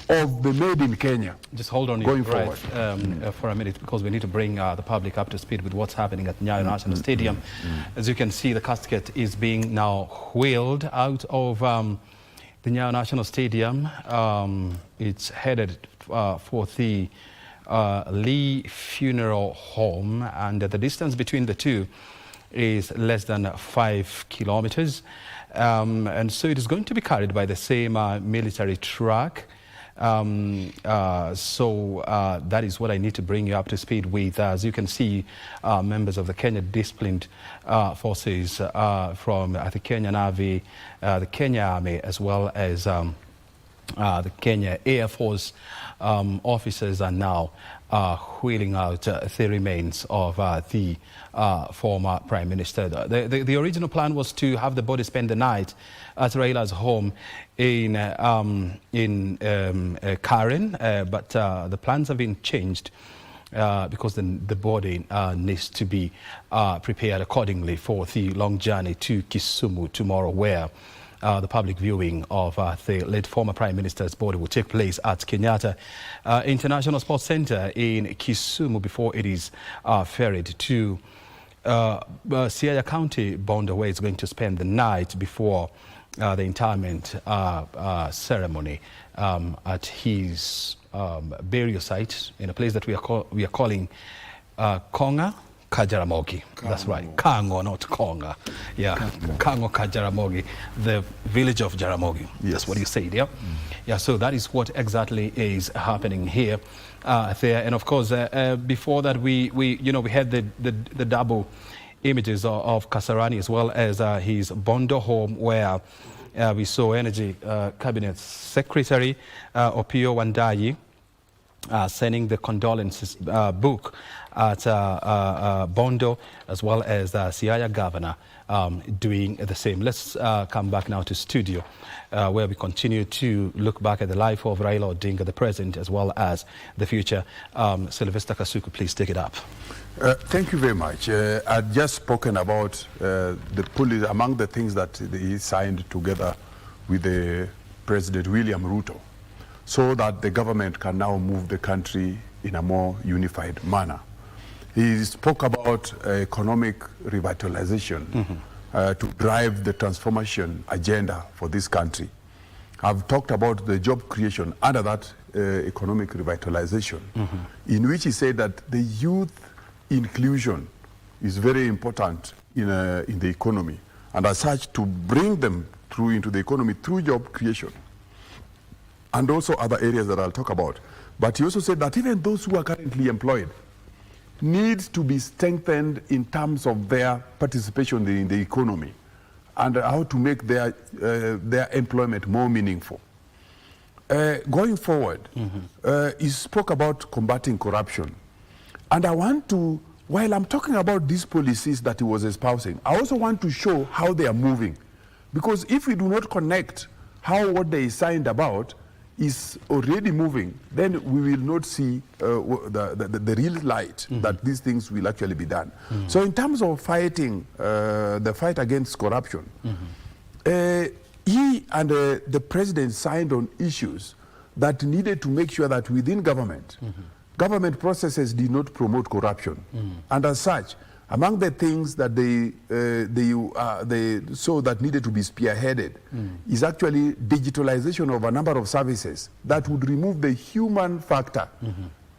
of the made in Kenya. Just hold on going right, forward. For a minute, because we need to bring the public up to speed with what's happening at Nyayo National Stadium. As you can see, the casket is being now wheeled out of the Nyayo National Stadium. It's headed for the Lee Funeral Home, and the distance between the two is less than 5 kilometers. And so it is going to be carried by the same military truck. That is what I need to bring you up to speed with. As you can see, members of the Kenya Disciplined Forces from the Kenya Navy, the Kenya Army, as well as the Kenya Air Force officers are now wheeling out the remains of the former Prime Minister. The original plan was to have the body spend the night at Raila's home in Karen, but the plans have been changed because the body needs to be prepared accordingly for the long journey to Kisumu tomorrow, where the public viewing of the late former Prime Minister's body will take place at Kenyatta International Sports Center in Kisumu before it is ferried to Siaya County, Bondo, where it's going to spend the night before the interment ceremony at his burial site in a place that we are calling Konga Kajaramogi. That's right. Kango, not Konga. Yeah, Kango Kajaramogi, the village of Jaramogi. Yes. That's what you said, yeah? Yeah, so that is what exactly is happening here. There. And of course, before that, we had the double images of Kasarani, as well as his Bondo home, where we saw Energy Cabinet Secretary Opiyo Wandayi sending the condolences book at Bondo, as well as Siaya Governor doing the same. Let's come back now to studio, where we continue to look back at the life of Raila Odinga, the present as well as the future. Sylvester Kasuku, please take it up. Thank you very much. I've just spoken about the policy, among the things that he signed together with the President William Ruto, so that the government can now move the country in a more unified manner. He spoke about economic revitalization to drive the transformation agenda for this country. I've talked about the job creation under that economic revitalization, in which he said that the youth inclusion is very important in the economy, and as such to bring them through into the economy through job creation, and also other areas that I'll talk about. But he also said that even those who are currently employed needs to be strengthened in terms of their participation in the economy and how to make their employment more meaningful. Going forward, he spoke about combating corruption. And I want to, while I'm talking about these policies that he was espousing, I also want to show how they are moving. Because if we do not connect how what they signed about is already moving, then we will not see the real light that these things will actually be done. So in terms of fighting, the fight against corruption, he and the president signed on issues that needed to make sure that within government, government processes did not promote corruption. And as such, among the things that they saw that needed to be spearheaded is actually digitalization of a number of services that would remove the human factor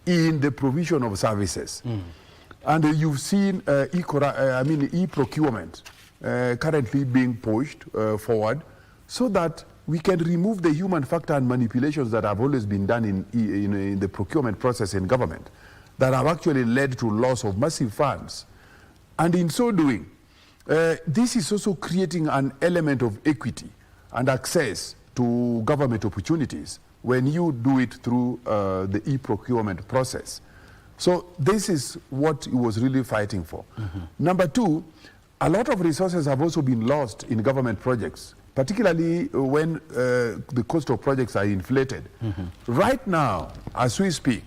in the provision of services. And you've seen e-procurement currently being pushed forward so that we can remove the human factor and manipulations that have always been done in the procurement process in government that have actually led to loss of massive funds. And in so doing, this is also creating an element of equity and access to government opportunities when you do it through the e-procurement process. So this is what he was really fighting for. Number two, a lot of resources have also been lost in government projects, particularly when the cost of projects are inflated. Right now, as we speak,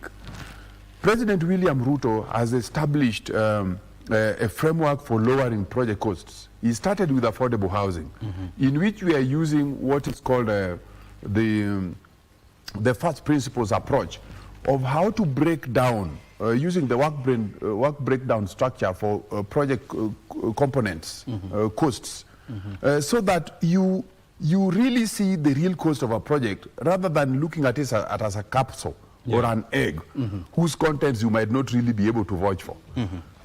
President William Ruto has established a framework for lowering project costs. He started with affordable housing, in which we are using what is called the first principles approach of how to break down, using the work breakdown structure for project components, costs, so that you really see the real cost of a project rather than looking at it as a capsule or an egg whose contents you might not really be able to vouch for.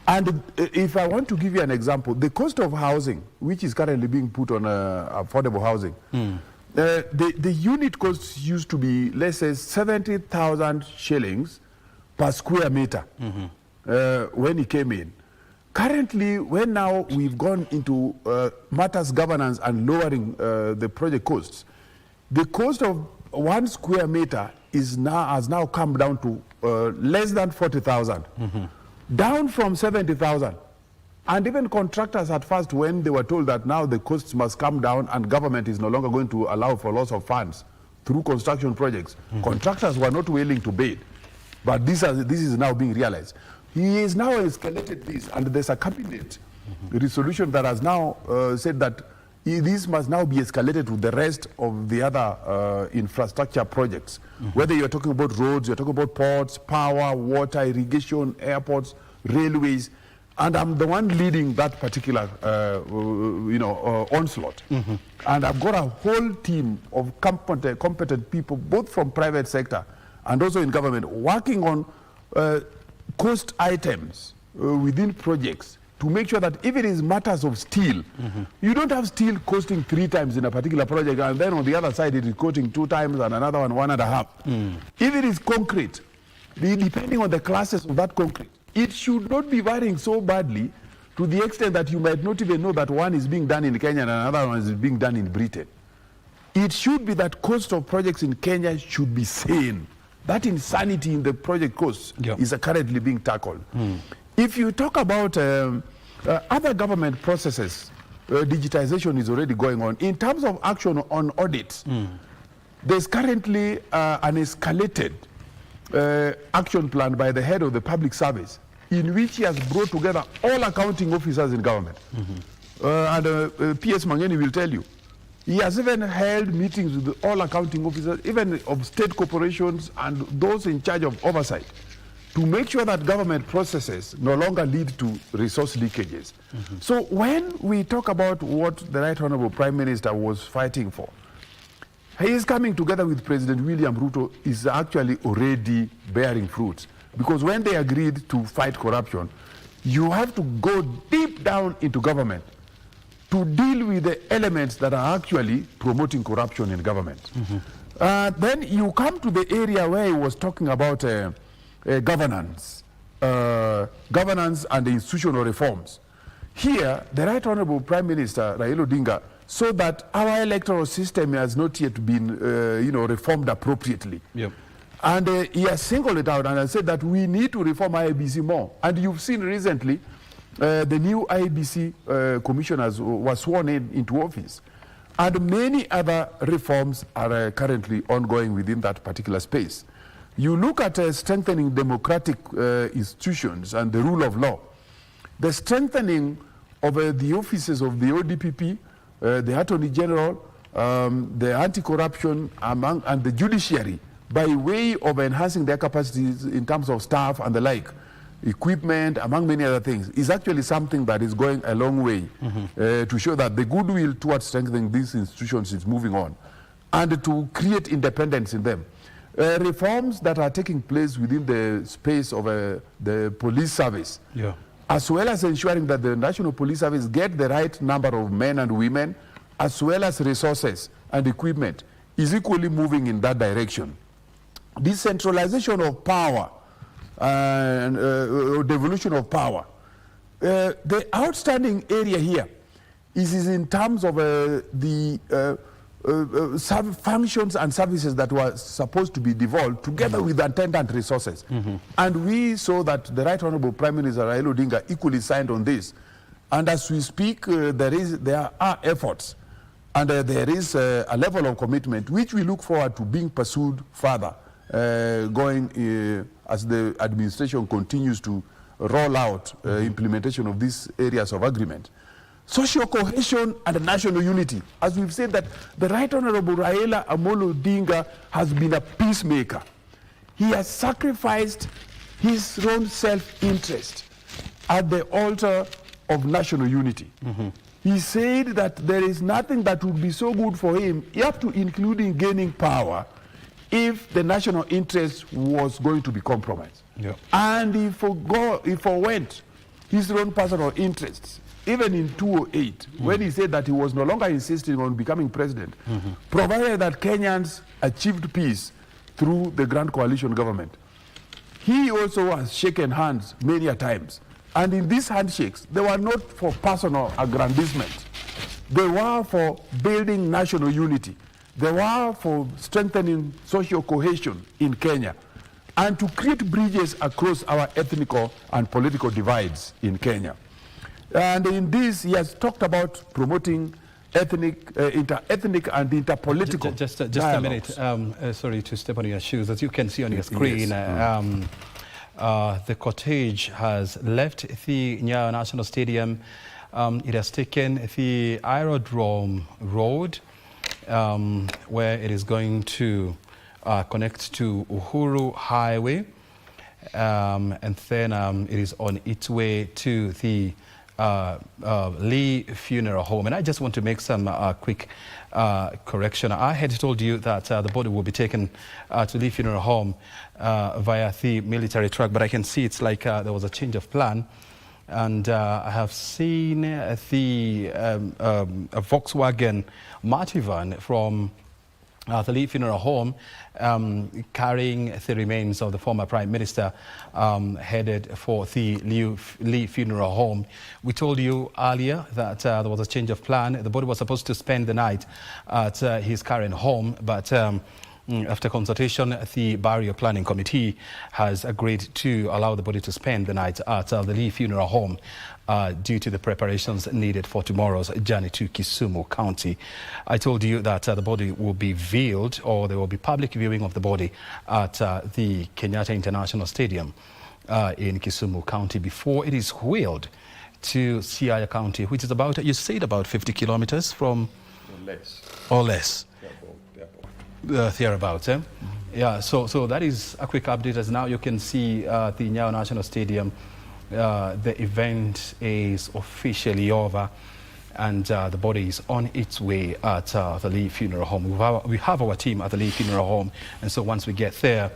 And if I want to give you an example, the cost of housing, which is currently being put on affordable housing, the unit cost used to be, let's say, 70,000 shillings per square meter when it came in. Currently, when now we've gone into matters governance and lowering the project costs, the cost of 1 square meter has now come down to less than 40,000. Down from 70,000. And even contractors at first, when they were told that now the costs must come down and government is no longer going to allow for loss of funds through construction projects, contractors were not willing to bid. But this is now being realized. He has now escalated this, and there's a cabinet resolution that has now said that this must now be escalated to the rest of the other infrastructure projects. Whether you're talking about roads, you're talking about ports, power, water, irrigation, airports, railways, and I'm the one leading that particular onslaught. And I've got a whole team of competent people, both from private sector and also in government, working on cost items within projects to make sure that if it is matters of steel, you don't have steel costing 3 times in a particular project, and then on the other side it is costing 2 times and another one 1.5. If it is concrete, depending on the classes of that concrete, it should not be varying so badly to the extent that you might not even know that one is being done in Kenya and another one is being done in Britain. It should be that cost of projects in Kenya should be sane. That insanity in the project costs is currently being tackled. If you talk about other government processes, digitization is already going on. In terms of action on audits, there's currently an escalated action plan by the head of the public service in which he has brought together all accounting officers in government. P.S. Mangeni will tell you, he has even held meetings with all accounting officers, even of state corporations and those in charge of oversight, to make sure that government processes no longer lead to resource leakages. So when we talk about what the Right Honorable Prime Minister was fighting for, he is coming together with President William Ruto is actually already bearing fruits. Because when they agreed to fight corruption, you have to go deep down into government to deal with the elements that are actually promoting corruption in government. Then you come to the area where he was talking about governance and institutional reforms. Here, the Right Honorable Prime Minister, Raila Odinga, saw that our electoral system has not yet been reformed appropriately. Yep. And he has singled it out and has said that we need to reform IEBC more. And you've seen recently the new IEBC commissioners was sworn into office. And many other reforms are currently ongoing within that particular space. You look at strengthening democratic institutions and the rule of law. The strengthening of the offices of the ODPP, the Attorney General, the anti-corruption and the judiciary by way of enhancing their capacities in terms of staff and the like, equipment, among many other things, is actually something that is going a long way to show that the goodwill towards strengthening these institutions is moving on and to create independence in them. Reforms that are taking place within the space of the police service, as well as ensuring that the National Police Service get the right number of men and women, as well as resources and equipment, is equally moving in that direction. Decentralization of power and devolution of power. The outstanding area here is in terms of the functions and services that were supposed to be devolved together with attendant resources. And we saw that the Right Honorable Prime Minister Raila Odinga equally signed on this. And as we speak, there are efforts and there is a level of commitment which we look forward to being pursued further going as the administration continues to roll out implementation of these areas of agreement. Social cohesion and national unity. As we've said that the Right Honorable Raila Odinga has been a peacemaker. He has sacrificed his own self-interest at the altar of national unity. He said that there is nothing that would be so good for him, up to including gaining power, if the national interest was going to be compromised. And he forwent his own personal interests, even in 2008, when he said that he was no longer insisting on becoming president, provided that Kenyans achieved peace through the Grand Coalition government. He also has shaken hands many a times. And in these handshakes, they were not for personal aggrandizement. They were for building national unity. They were for strengthening social cohesion in Kenya and to create bridges across our ethnic and political divides in Kenya. And in this, he has talked about promoting inter-ethnic and interpolitical Just a dialogues. minute. Sorry to step on your shoes. As you can see on your screen, the cortege has left the Nyayo National Stadium. It has taken the Aerodrome Road, where it is going to connect to Uhuru Highway, and then it is on its way to the Lee Funeral Home. And I just want to make some quick correction. I had told you that the body will be taken to Lee Funeral Home via the military truck, but I can see it's like there was a change of plan. And I have seen a Volkswagen Martivan from the Lee Funeral Home carrying the remains of the former Prime Minister headed for the Lee Funeral Home. We told you earlier that there was a change of plan. The body was supposed to spend the night at his current home, but after consultation, the Burial Planning Committee has agreed to allow the body to spend the night at the Lee Funeral Home due to the preparations needed for tomorrow's journey to Kisumu County. I told you that the body will be veiled, or there will be public viewing of the body at the Kenyatta International Stadium. in Kisumu County before it is wheeled to Siaya County, which is about, you said, about 50 kilometers from... Or less. Thereabouts, eh? Yeah, so that is a quick update. As now you can see the Nyayo National Stadium, the event is officially over, and the body is on its way at the Lee Funeral Home. We have our team at the Lee Funeral Home, and so once we get there,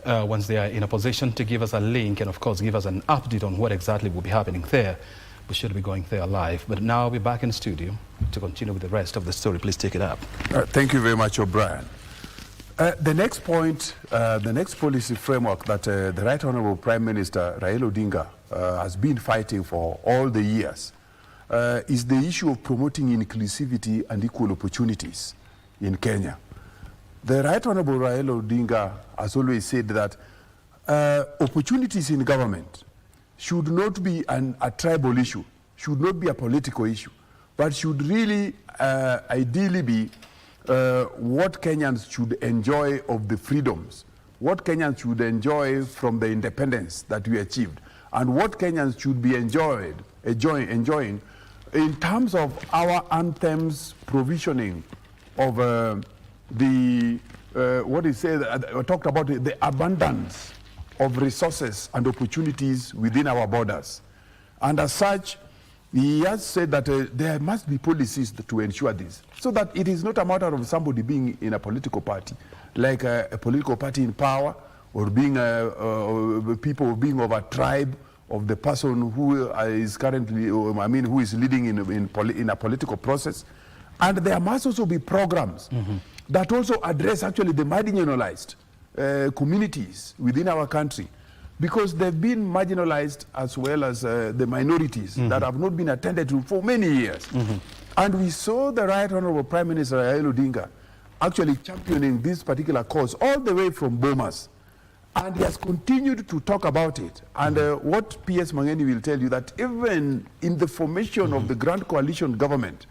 once they are in a position to give us a link and of course give us an update on what exactly will be happening there, we should be going there live. But now we're back in studio to continue with the rest of the story. Please take it up. Thank you very much, O'Brien. The next point, the next policy framework that the Right Honourable Prime Minister Raila Odinga has been fighting for all the years is the issue of promoting inclusivity and equal opportunities in Kenya. The Right Honourable Raila Odinga has always said that opportunities in government should not be a tribal issue, should not be a political issue, but should really ideally be what Kenyans should enjoy of the freedoms, what Kenyans should enjoy from the independence that we achieved, and what Kenyans should be enjoying in terms of our anthem's provisioning of what he said, talked about the abundance of resources and opportunities within our borders. And as such, he has said that there must be policies to ensure this, so that it is not a matter of somebody being in a political party, like a political party in power, or being people being of a tribe of the person who is currently, who is leading in a political process. And there must also be programs that also address actually the marginalized communities within our country, because they've been marginalized as well as the minorities that have not been attended to for many years. And we saw the Right Honourable Prime Minister Raila Odinga actually championing this particular cause all the way from Bomas. And he has continued to talk about it. And what P.S. Mangeni will tell you, that even in the formation of the Grand Coalition government,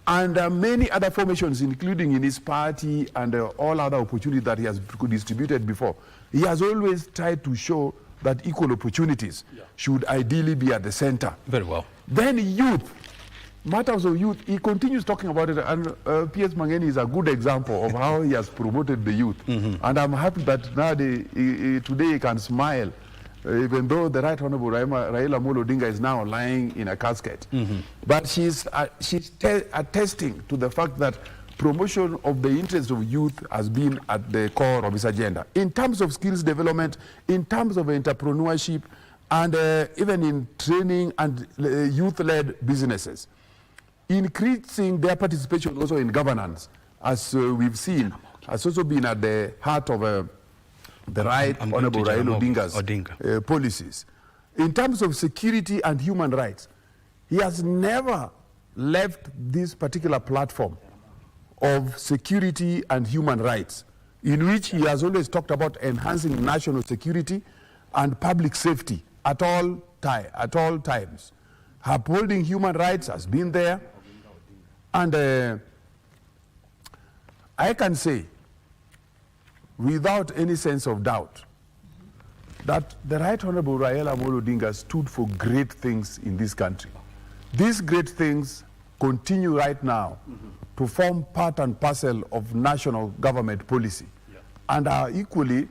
and many other formations, including in his party and all other opportunities that he has distributed before, he has always tried to show that equal opportunities should ideally be at the center. Very well. Then youth, matters of youth, he continues talking about it, and P.S. Mangeni is a good example of how he has promoted the youth. And I'm happy that now today he can smile, even though the Right Honourable Raila Odinga is now lying in a casket. But she's attesting to the fact that promotion of the interests of youth has been at the core of his agenda. In terms of skills development, in terms of entrepreneurship, and even in training and youth-led businesses. Increasing their participation also in governance, as we've seen, has also been at the heart of the Right Honourable Raila Odinga's policies. In terms of security and human rights, he has never left this particular platform of security and human rights, in which he has always talked about enhancing national security and public safety at all times. Upholding human rights has been there, and I can say, without any sense of doubt, that the Right Honourable Raila Odinga stood for great things in this country. These great things continue right now to form part and parcel of national government policy, and are equally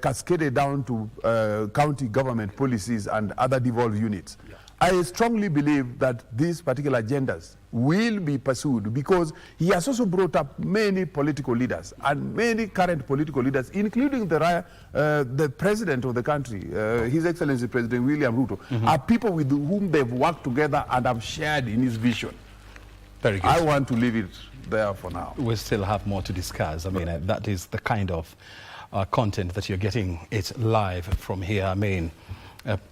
cascaded down to county government policies and other devolved units. I strongly believe that these particular agendas will be pursued, because he has also brought up many political leaders and many current political leaders, including the president of the country, His Excellency President William Ruto, are people with whom they've worked together and have shared in his vision. Very good. I want to leave it there for now. We still have more to discuss. I mean, that is the kind of content that you're getting it live from here. I mean,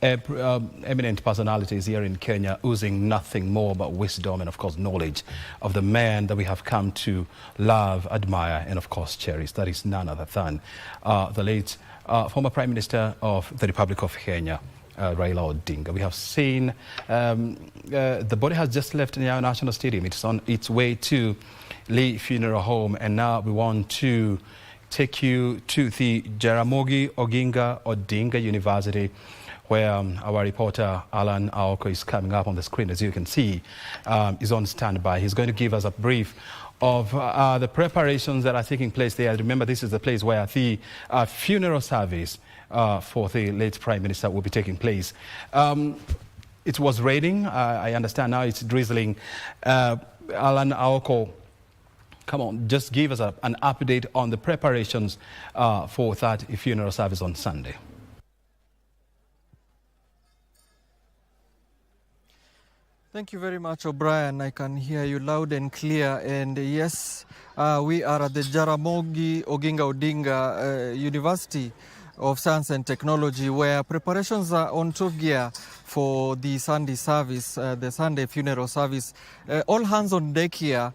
eminent personalities here in Kenya oozing nothing more but wisdom and, of course, knowledge of the man that we have come to love, admire, and, of course, cherish. That is none other than the late former Prime Minister of the Republic of Kenya, Raila Odinga. We have seen the body has just left Nyayo National Stadium. It's on its way to Lee Funeral Home, and now we want to take you to the Jaramogi Oginga Odinga University, where our reporter Alan Aoko is coming up on the screen. As you can see, is on standby. He's going to give us a brief of the preparations that are taking place there. Remember, this is the place where the funeral service for the late Prime Minister will be taking place. It was raining. I understand now it's drizzling. Alan Aoko, come on, just give us an update on the preparations for that funeral service on Sunday. Thank you very much, O'Brien. I can hear you loud and clear. And yes, we are at the Jaramogi Oginga Odinga University of Science and Technology, where preparations are on top gear for the Sunday service, the Sunday funeral service. All hands on deck here.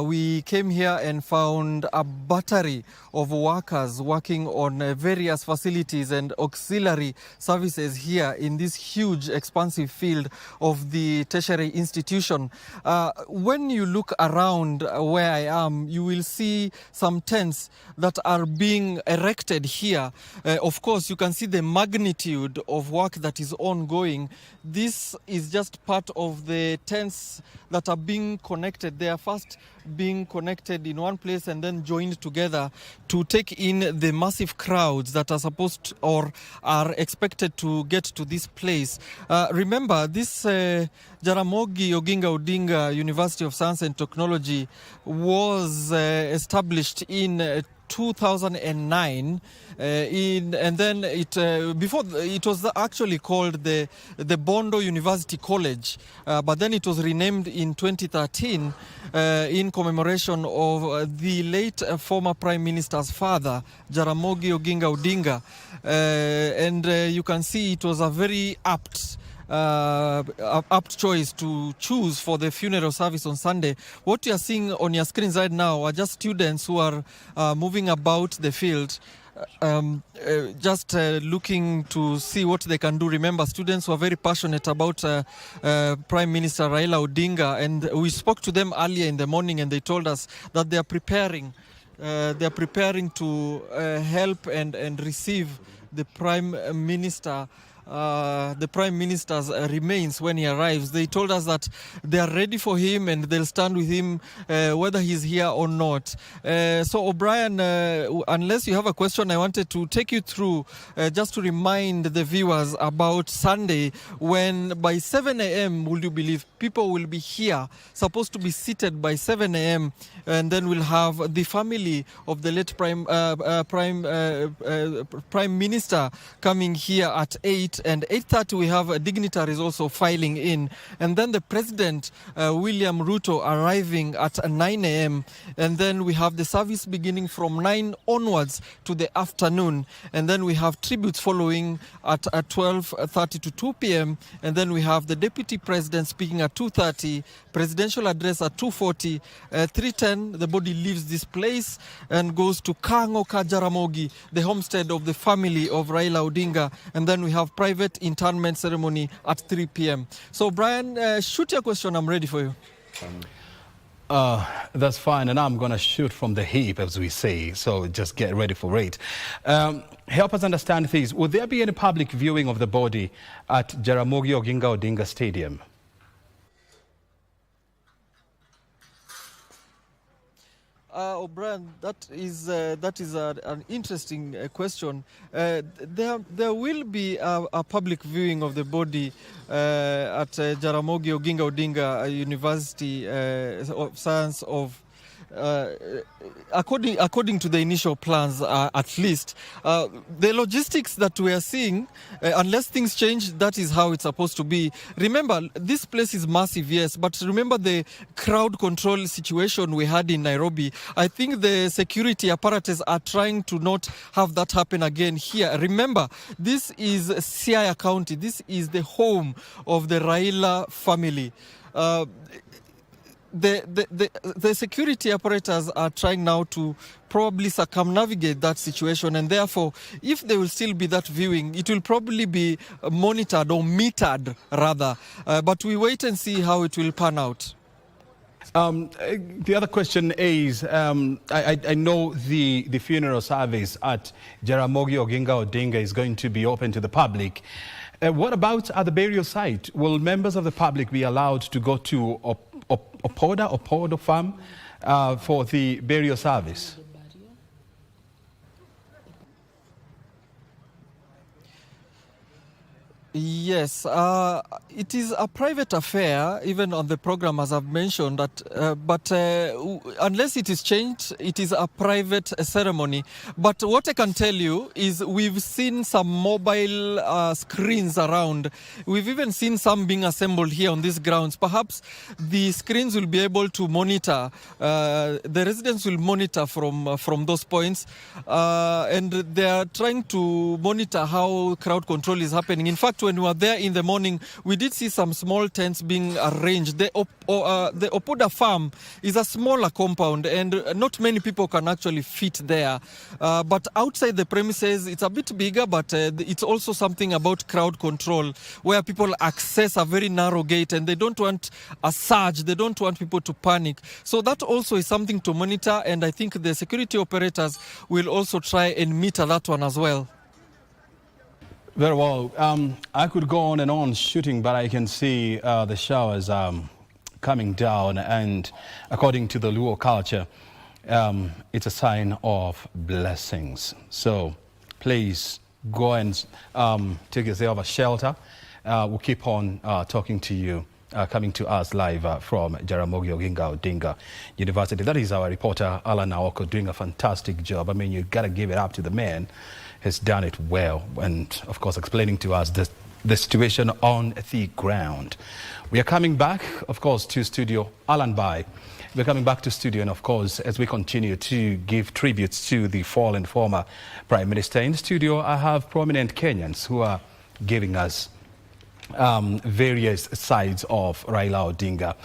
We came here and found a battery of workers working on various facilities and auxiliary services here in this huge, expansive field of the tertiary institution. When you look around where I am, you will see some tents that are being erected here. Of course, you can see the magnitude of work that is ongoing. This is just part of the tents that are being connected. They are first being connected in one place and then joined together to take in the massive crowds that are supposed or are expected to get to this place. Remember, this Jaramogi Oginga Odinga University of Science and Technology was established in 2009, and then before it was actually called the Bondo University College, but then it was renamed in 2013 in commemoration of the late former Prime Minister's father, Jaramogi Oginga Odinga, and you can see it was a very apt choice to choose for the funeral service on Sunday. What you are seeing on your screens right now are just students who are moving about the field, just looking to see what they can do. Remember, students who are very passionate about Prime Minister Raila Odinga, and we spoke to them earlier in the morning, and they told us that they are preparing to help and receive the Prime Minister. The Prime Minister's remains when he arrives. They told us that they are ready for him and they'll stand with him whether he's here or not. So O'Brien, unless you have a question, I wanted to take you through just to remind the viewers about Sunday, when by 7 a.m., would you believe, people will be here, supposed to be seated by 7 a.m., and then we'll have the family of the late Prime Minister coming here at 8, and 8:30 we have dignitaries also filing in, and then the President William Ruto arriving at 9 a.m., and then we have the service beginning from 9 onwards to the afternoon, and then we have tributes following at 12:30 to 2 p.m., and then we have the Deputy President speaking at 2:30, presidential address at 2:40, 3:10 the body leaves this place and goes to Kango Ka Jaramogi, the homestead of the family of Raila Odinga, and then we have private interment ceremony at 3 p.m. So Brian, shoot your question, I'm ready for you. That's fine, and I'm going to shoot from the hip, as we say, so just get ready for it. Help us understand this. Would there be any public viewing of the body at Jaramogi Oginga Odinga Stadium? O'Brien, that is an interesting question. There will be a public viewing of the body at Jaramogi Oginga Odinga University of Science of according to the initial plans, at least. The logistics that we are seeing, unless things change, that is how it's supposed to be. Remember, this place is massive, yes, but remember the crowd control situation we had in Nairobi. I think the security apparatus are trying to not have that happen again here. Remember, this is Siaya County. This is the home of the Raila family. The security apparatus are trying now to probably circumnavigate that situation, and therefore, if there will still be that viewing, it will probably be monitored or metered rather. But we wait and see how it will pan out. The other question is, I know the funeral service at Jaramogi Oginga Odinga is going to be open to the public. What about at the burial site? Will members of the public be allowed to go to Opodo farm for the burial service? Yes, it is a private affair, even on the program, as I've mentioned, but unless it is changed, it is a private ceremony. But what I can tell you is we've seen some mobile screens around. We've even seen some being assembled here on these grounds. Perhaps the screens will be able to monitor, the residents will monitor from those points, and they are trying to monitor how crowd control is happening. In fact, when we were there in the morning, we did see some small tents being arranged. The Opoda farm is a smaller compound, and not many people can actually fit there. But outside the premises, it's a bit bigger, but it's also something about crowd control, where people access a very narrow gate, and they don't want a surge. They don't want people to panic. So that also is something to monitor, and I think the security operators will also try and meter that one as well. Very well. I could go on and on shooting, but I can see the showers coming down, and according to the Luo culture, it's a sign of blessings. So please go and take yourself a shelter. We'll keep on talking to you, coming to us live from Jaramogi Oginga Odinga University. That is our reporter, Alan Naoko, doing a fantastic job. I mean, you got to give it up to the man. Has done it well, and of course explaining to us the situation on the ground. We are coming back, of course, to studio. Alan Bai. We're coming back to studio, and of course, as we continue to give tributes to the fallen former Prime Minister, in studio I have prominent Kenyans who are giving us various sides of Raila Odinga.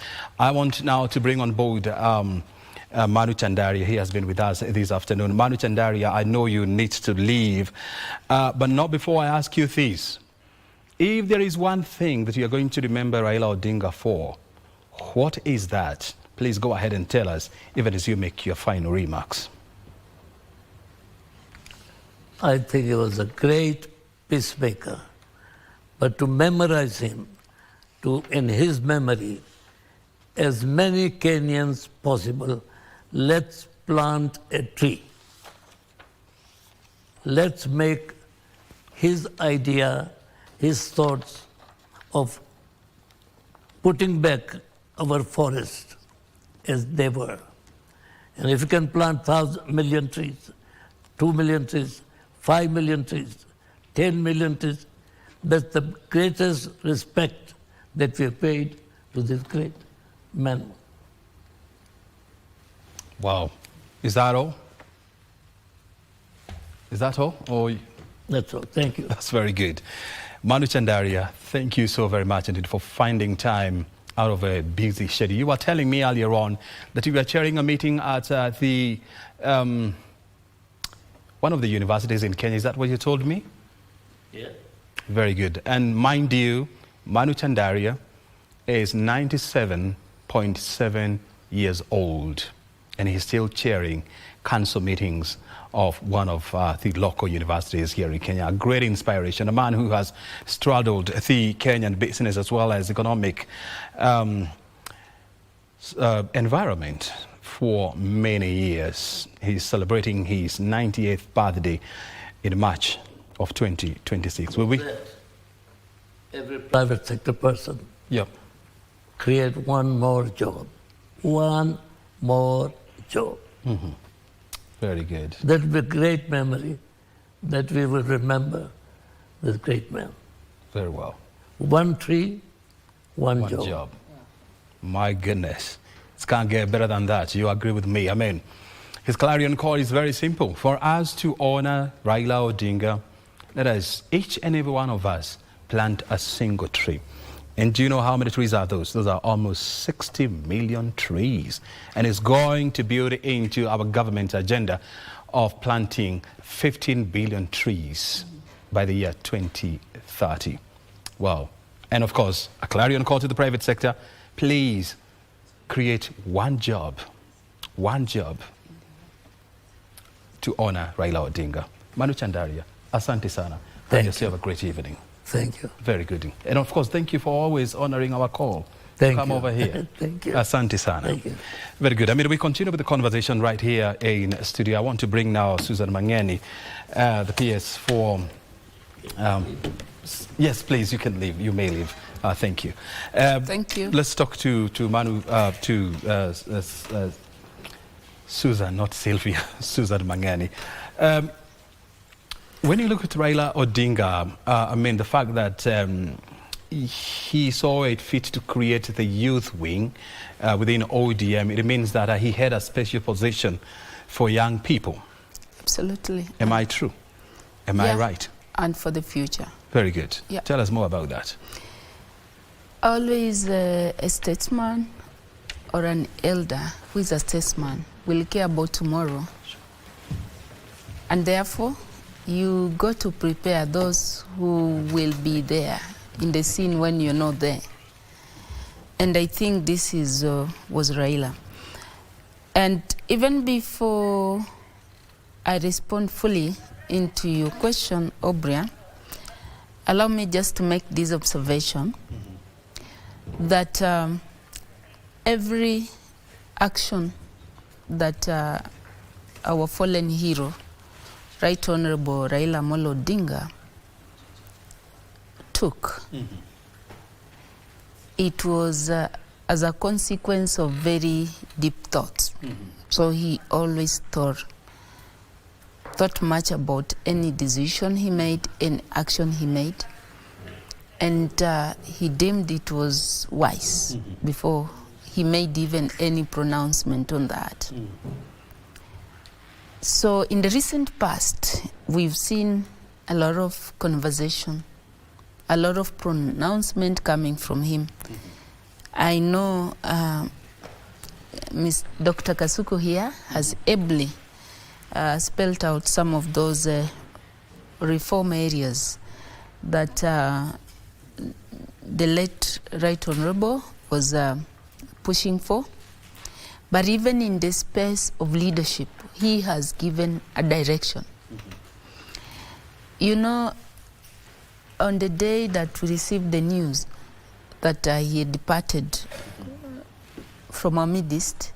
I want now to bring on board Manu Chandaria. He has been with us this afternoon. Manu Chandaria, I know you need to leave, but not before I ask you this. If there is one thing that you are going to remember Raila Odinga for, what is that? Please go ahead and tell us, even as you make your final remarks. I think he was a great peacemaker, but to memorize him, in his memory, as many Kenyans possible, let's plant a tree. Let's make his idea, his thoughts of putting back our forest as they were. And if you can plant 1,000 million trees, 2 million trees, 5 million trees, 10 million trees, that's the greatest respect that we have paid to this great man. Wow. Is that all? Is that all? Or... That's all. Thank you. That's very good. Manu Chandaria, thank you so very much indeed for finding time out of a busy schedule. You were telling me earlier on that you were chairing a meeting at the one of the universities in Kenya. Is that what you told me? Yeah. Very good. And mind you, Manu Chandaria is 97.7 years old, and he's still chairing council meetings of one of the local universities here in Kenya. A great inspiration, a man who has straddled the Kenyan business as well as economic environment for many years. He's celebrating his 98th birthday in March of 2026. Will we? Every private sector person Yep. create one more job. One more job. Mm-hmm. Very good. That will be a great memory that we will remember this great man. Very well. One tree, one One job. job. My goodness. It can't get better than that. You agree with me? I mean, his clarion call is very simple. For us to honor Raila Odinga, let us, each and every one of us, plant a single tree. And do you know how many trees are those? Those are almost 60 million trees. And it's going to build into our government agenda of planting 15 billion trees by the year 2030. Wow. And of course, a clarion call to the private sector. Please create one job to honor Raila Odinga. Manu Chandaria, asante sana. Thank Have yourself a great evening. Thank you. Very good. And of course, thank you for always honoring our call. Thank Come you. over here. Thank you. Asante sana. Thank you. Very good. I mean, we continue with the conversation right here in studio. I want to bring now Susan Mangeni, the PS for... yes, please, you can leave. You may leave. Thank you. Thank you. Let's talk to Manu, Susan, not Sylvia, Susan Mangeni. When you look at Raila Odinga, I mean, the fact that he saw it fit to create the youth wing within ODM, it means that he had a special position for young people. Absolutely. Am I true? Am I right? And for the future. Very good. Yeah. Tell us more about that. Always a statesman or an elder who is a statesman will care about tomorrow. And therefore, you got to prepare those who will be there in the scene when you're not there. And I think this is was Raila. And even before I respond fully into your question, O'Brien, allow me just to make this observation that every action that our fallen hero, Right Honorable Raila Odinga, took, it was as a consequence of very deep thoughts. So he always thought much about any decision he made, any action he made, and he deemed it was wise before he made even any pronouncement on that. So in the recent past, we've seen a lot of conversation, a lot of pronouncement coming from him. I know Ms. Dr. Kasuku here has ably spelled out some of those reform areas that the late Right Honorable was pushing for. But even in the space of leadership, he has given a direction. You know, on the day that we received the news that he had departed from our midst,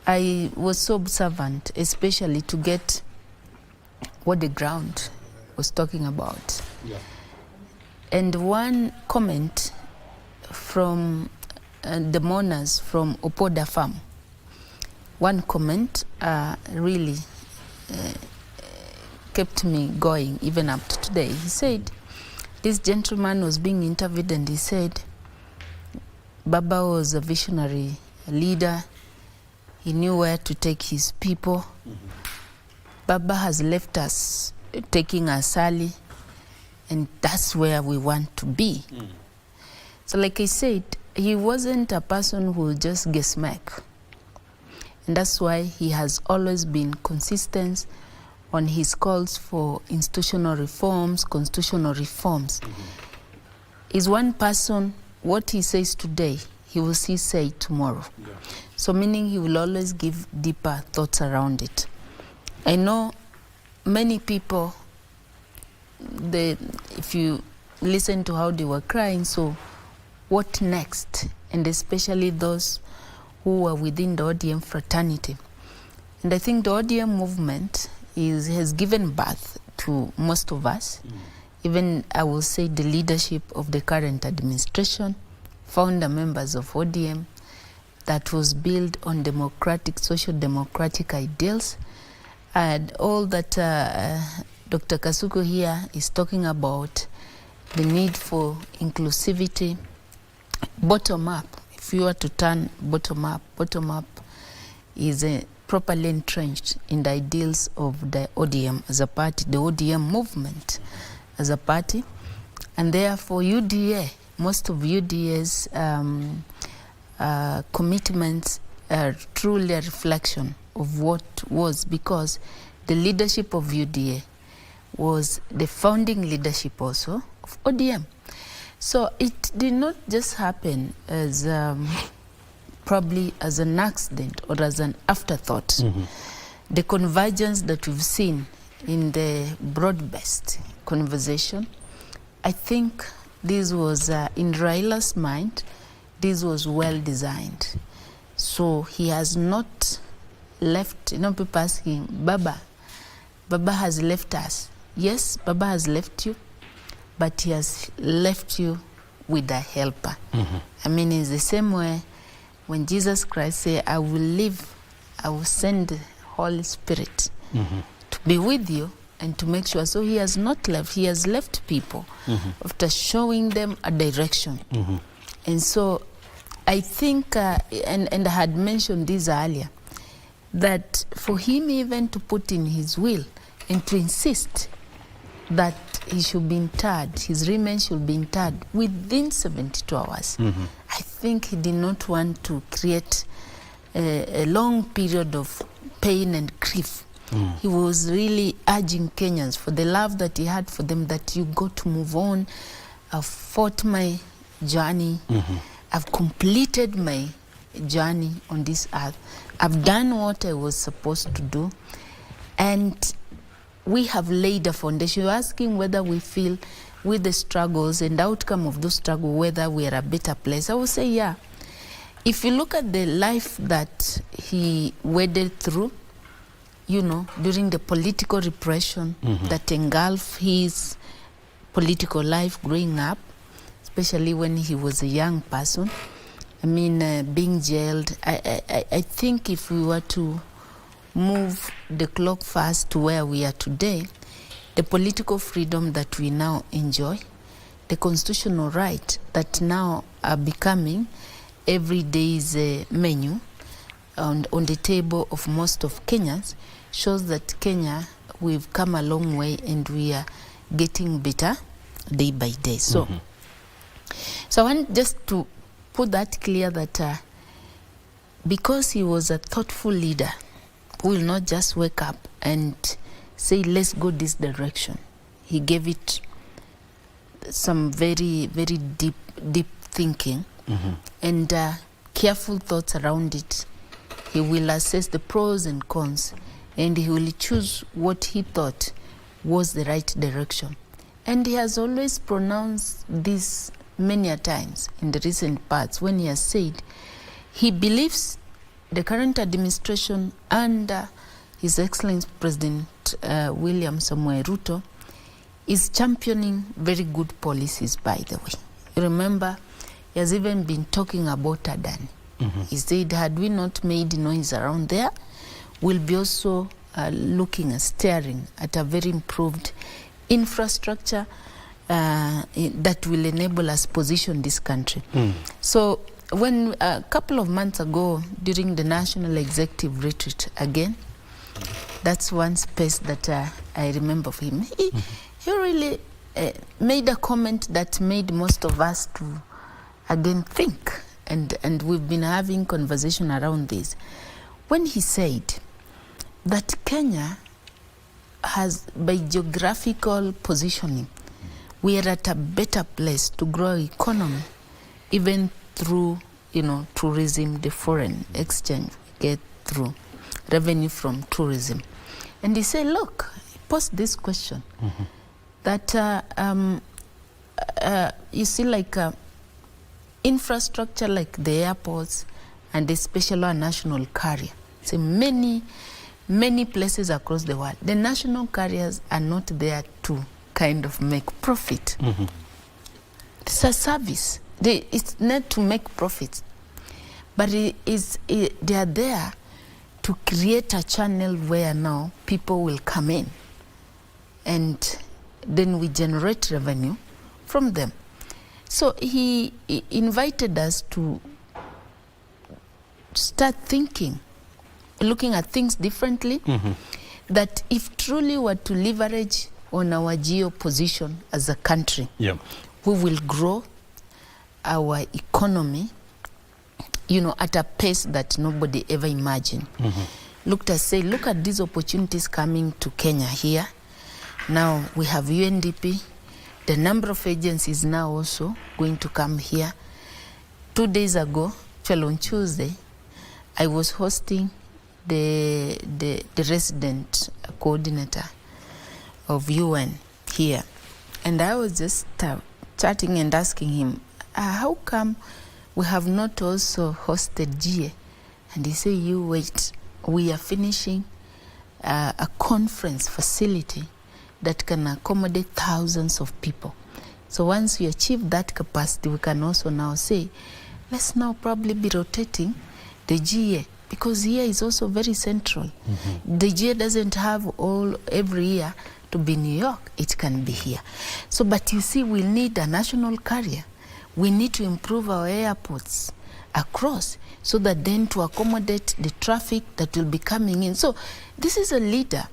I was so observant, especially to get what the ground was talking about. Yeah. And one comment from the mourners from Opoda Farm, one comment really kept me going even up to today. He said, this gentleman was being interviewed and he said, Baba was a visionary leader. He knew where to take his people. Baba has left us taking Asali, and that's where we want to be. So like I said, he wasn't a person who just get smack. And that's why he has always been consistent on his calls for institutional reforms, constitutional reforms. Is one person, what he says today, he will see say tomorrow. Yeah. So meaning he will always give deeper thoughts around it. I know many people, if you listen to how they were crying, so what next? And especially those who are within the ODM fraternity. And I think the ODM movement has given birth to most of us. Even, I will say, the leadership of the current administration, founder members of ODM, that was built on democratic, social democratic ideals, and all that Dr. Kasuku here is talking about, the need for inclusivity, bottom up. If you were to turn bottom up is properly entrenched in the ideals of the ODM as a party, the ODM movement as a party, and therefore UDA, most of UDA's commitments are truly a reflection of what was, because the leadership of UDA was the founding leadership also of ODM. So it did not just happen as probably as an accident or as an afterthought. The convergence that we've seen in the broad-based conversation, I think this was, in Raila's mind, this was well designed. So he has not left, people asking, Baba has left us. Yes, Baba has left you, but he has left you with a helper. I mean, it's the same way when Jesus Christ said, I will send the Holy Spirit to be with you and to make sure. So he has not left. He has left people after showing them a direction. And so I think, and I had mentioned this earlier, that for him even to put in his will and to insist that he should be interred, his remains should be interred within 72 hours. I think he did not want to create a long period of pain and grief. He was really urging Kenyans, for the love that he had for them, that you got to move on. I've fought my journey. I've completed my journey on this earth. I've done what I was supposed to do. And we have laid a foundation. You're asking whether we feel with the struggles and the outcome of those struggles, whether we are a better place. I would say, yeah. If you look at the life that he waded through, during the political repression that engulfed his political life growing up, especially when he was a young person, I mean, being jailed, I think if we were to move the clock fast to where we are today, the political freedom that we now enjoy, the constitutional right that now are becoming every day's menu on the table of most of Kenyans, shows that Kenya, we've come a long way and we are getting better day by day. So, so I want just to put that clear that because he was a thoughtful leader, who will not just wake up and say, let's go this direction. He gave it some very, very deep thinking and careful thoughts around it. He will assess the pros and cons, and he will choose what he thought was the right direction. And he has always pronounced this many a times in the recent parts when he has said he believes the current administration under His Excellency President William Samoei Ruto is championing very good policies, by the way. You remember, he has even been talking about Adani. He said, had we not made noise around there, we'll be also looking and staring at a very improved infrastructure that will enable us position this country. So when a couple of months ago, during the National Executive Retreat again, that's one space that I remember of him. He really made a comment that made most of us to again think, and we've been having conversation around this. When he said that Kenya has, by geographical positioning, we are at a better place to grow our economy, even through, tourism, the foreign exchange we get through revenue from tourism. And he said, look, he posed this question, that you see, like infrastructure like the airports and especially our national carrier. So many places across the world, the national carriers are not there to kind of make profit. It's a service. It's not to make profits, but they are there to create a channel where now people will come in, and then we generate revenue from them. So he invited us to start thinking, looking at things differently, that if truly were to leverage on our geo position as a country, we will grow our economy, at a pace that nobody ever imagined. Look at these opportunities coming to Kenya here. Now we have UNDP. The number of agencies now also going to come here. 2 days ago, actually on Tuesday, I was hosting the resident coordinator of UN here. And I was just chatting and asking him, how come we have not also hosted GA? And he said, you wait, we are finishing a conference facility that can accommodate thousands of people. So once we achieve that capacity, we can also now say, let's now probably be rotating the GA, because here is also very central. The GA doesn't have every year to be New York, it can be here. So, but you see, we need a national carrier. We need to improve our airports across, so that then to accommodate the traffic that will be coming in. So this is a leader.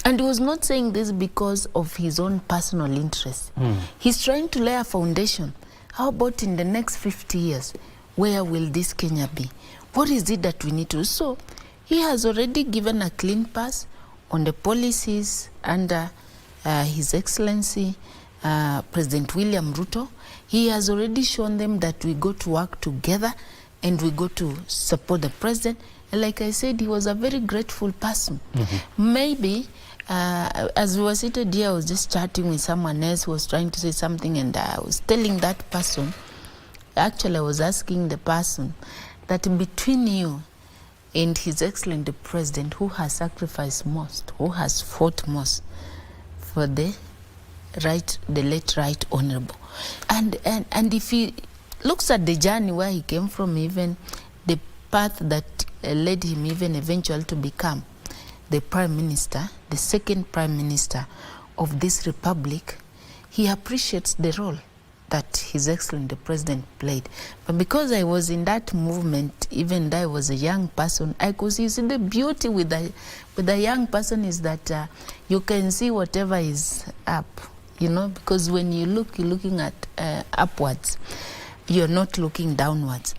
And he was not saying this because of his own personal interest. He's trying to lay a foundation. How about in the next 50 years, where will this Kenya be? What is it that we need to do? So he has already given a clean pass on the policies under His Excellency President William Ruto. He has already shown them that we go to work together and we go to support the president. And like I said, he was a very grateful person. Maybe as we were seated here, I was just chatting with someone else who was trying to say something, and I was telling that person, actually I was asking the person, that between you and His Excellency the President, who has sacrificed most, who has fought most for the late Right Honorable? And if he looks at the journey where he came from, even the path that led him even eventually to become the Prime Minister, the second Prime Minister of this Republic, he appreciates the role that His Excellency the President played. But because I was in that movement, even though I was a young person, I could see the beauty with the young person is that you can see whatever is up, you know, because when you look, you're looking at upwards. You're not looking downwards.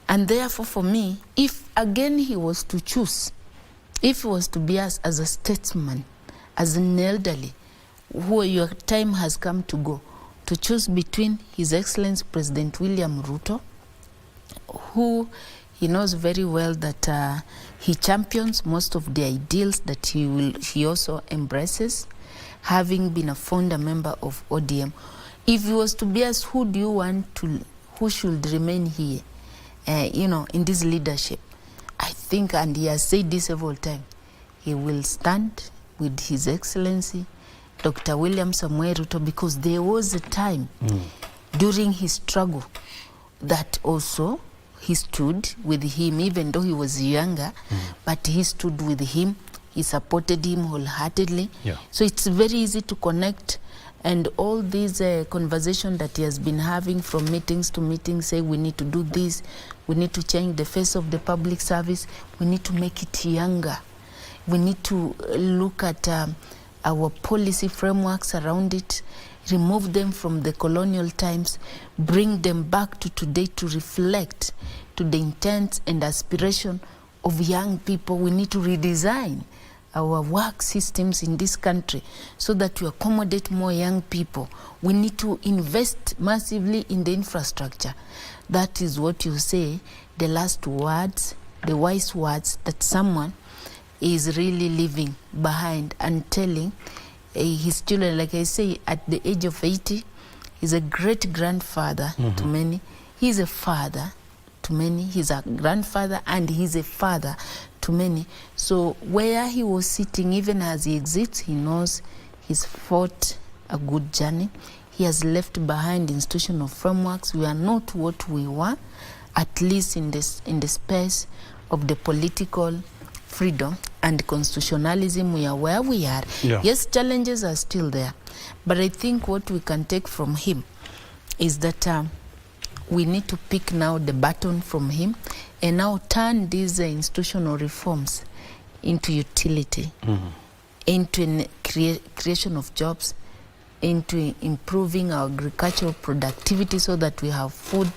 And therefore, for me, if again he was to choose, if he was to be as a statesman, as an elderly, who your time has come to go, to choose between His Excellency President William Ruto, who he knows very well that he champions most of the ideals that he also embraces, having been a founder member of ODM. If he was to be asked, who do you want to, who should remain here, you know, in this leadership, I think, and he has said this several times, he will stand with His Excellency Dr. William Samoei Ruto, because there was a time during his struggle that also he stood with him, even though he was younger, but he stood with him, he supported him wholeheartedly. So it's very easy to connect, and all these conversation that he has been having from meetings to meetings, say we need to do this, we need to change the face of the public service, we need to make it younger, we need to look at our policy frameworks around it, remove them from the colonial times, bring them back to today to reflect to the intent and aspiration of young people. We need to redesign our work systems in this country so that we accommodate more young people. We need to invest massively in the infrastructure. That is what you say, the last words, the wise words that someone is really leaving behind and telling his children. Like I say, at the age of 80, he's a great-grandfather to many. He's a father to many. He's a grandfather and he's a father to many. So where he was sitting, even as he exits, he knows he's fought a good journey. He has left behind institutional frameworks. We are not what we were, at least in the space of the political freedom and constitutionalism. We are where we are. Yes, challenges are still there, but I think what we can take from him is that we need to pick now the baton from him and now turn these institutional reforms into utility, into creation of jobs, into improving our agricultural productivity so that we have food,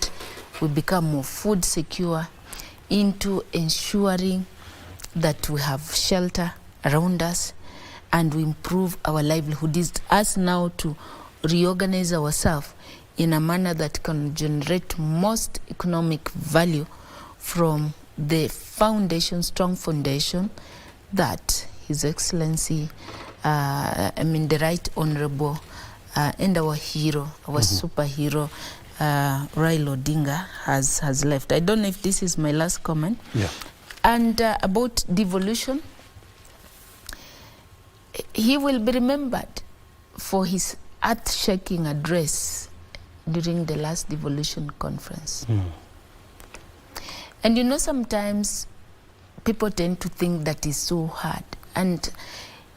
we become more food secure, into ensuring that we have shelter around us and we improve our livelihood. It's us now to reorganize ourselves in a manner that can generate most economic value from the foundation, strong foundation that His Excellency, the Right Honorable and our hero, our superhero, Raila Odinga has left. I don't know if this is my last comment. Yeah. And about devolution, he will be remembered for his earth-shaking address during the last devolution conference. And you know, sometimes people tend to think that is so hard. And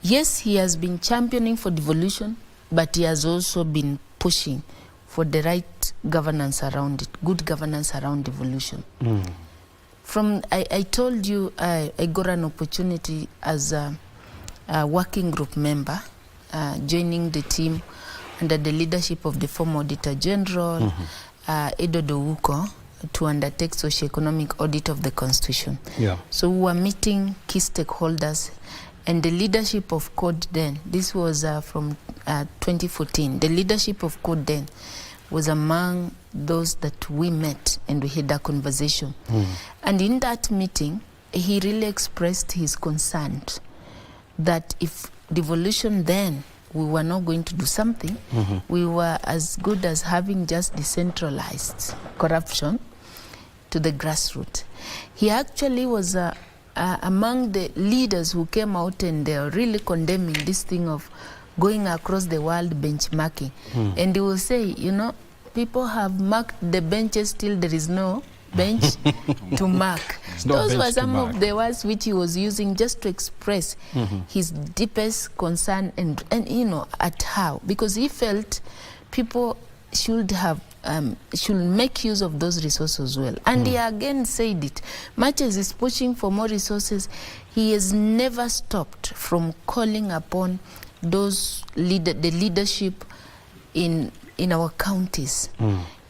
yes, he has been championing for devolution, but he has also been pushing for the right governance around it, good governance around devolution. I told you I got an opportunity as a working group member, joining the team under the leadership of the former Auditor General, Edo Dowuko, to undertake socio-economic audit of the Constitution. Yeah. So we were meeting key stakeholders, and the leadership of Code then, this was from 2014, the leadership of Code then was among those that we met and we had a conversation. And in that meeting, he really expressed his concern that if devolution then, we were not going to do something, we were as good as having just decentralized corruption to the grassroots. He actually was among the leaders who came out and they are really condemning this thing of going across the world benchmarking. And they will say, you know, people have marked the benches till there is no bench to mark. Those were some of the words which he was using just to express his deepest concern and you know, at how, because he felt people should have should make use of those resources well. And he again said it, much as he's pushing for more resources, he has never stopped from calling upon those the leadership in our counties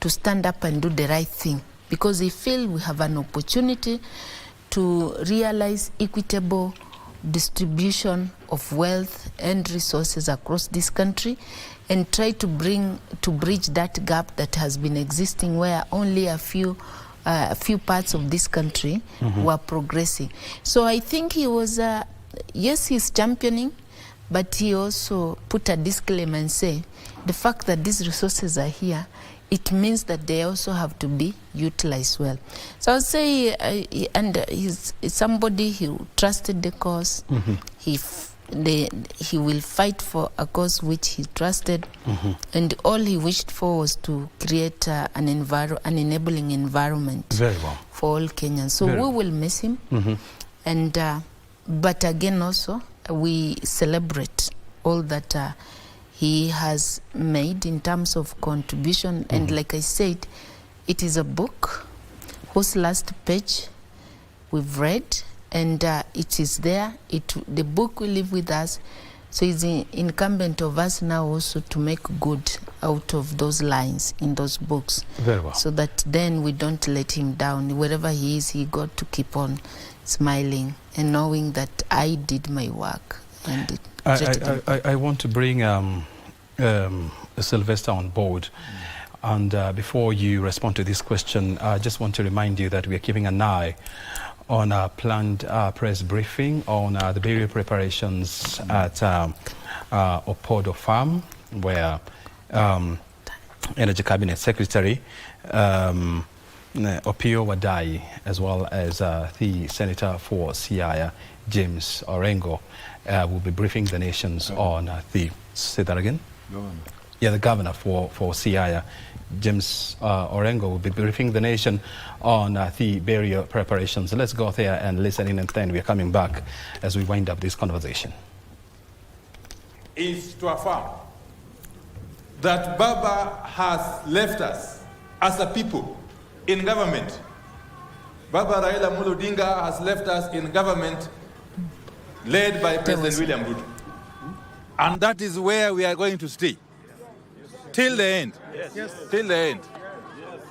to stand up and do the right thing, because they feel we have an opportunity to realize equitable distribution of wealth and resources across this country and try to bridge that gap that has been existing, where only a few parts of this country were progressing. So I think he was, yes, he's championing, but he also put a disclaimer and say, the fact that these resources are here, it means that they also have to be utilized well. So I would say, he's somebody who trusted the cause. He will fight for a cause which he trusted, and all he wished for was to create an enabling environment for all Kenyans. So we will miss him, and but again also we celebrate all that he has made in terms of contribution. And like I said, it is a book whose last page we've read, and it is there. The book will live with us. So it's incumbent of us now also to make good out of those lines in those books. Very well. So that then we don't let him down. Wherever he is, he got to keep on smiling and knowing that I did my work. And I want to bring Sylvester on board. And before you respond to this question, I just want to remind you that we are keeping an eye on a planned press briefing on the burial preparations at Opodo Farm, where Energy Cabinet Secretary Opio Wadai, as well as the Senator for Siaya, James Orengo, will be briefing the nations on say that again? Governor. Yeah, the governor for Siaya, James Orengo, will be briefing the nation on the burial preparations. Let's go there and listen in, and then we're coming back as we wind up this conversation. Is to affirm that Baba has left us as a people in government. Baba Raila Odinga has left us in government led by President William Ruto. And that is where we are going to stay. Till the end. Yes. Till the end.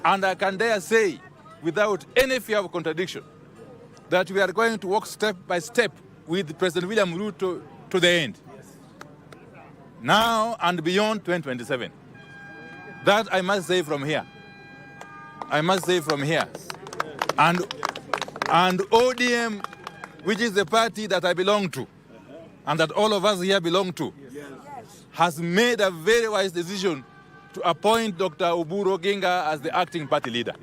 And I can dare say, without any fear of contradiction, that we are going to walk step by step with President William Ruto to the end. Now and beyond 2027. That I must say from here. I must say from here. And And ODM, which is the party that I belong to, and that all of us here belong to, has made a very wise decision to appoint Dr. Oburu Oginga as the acting party leader.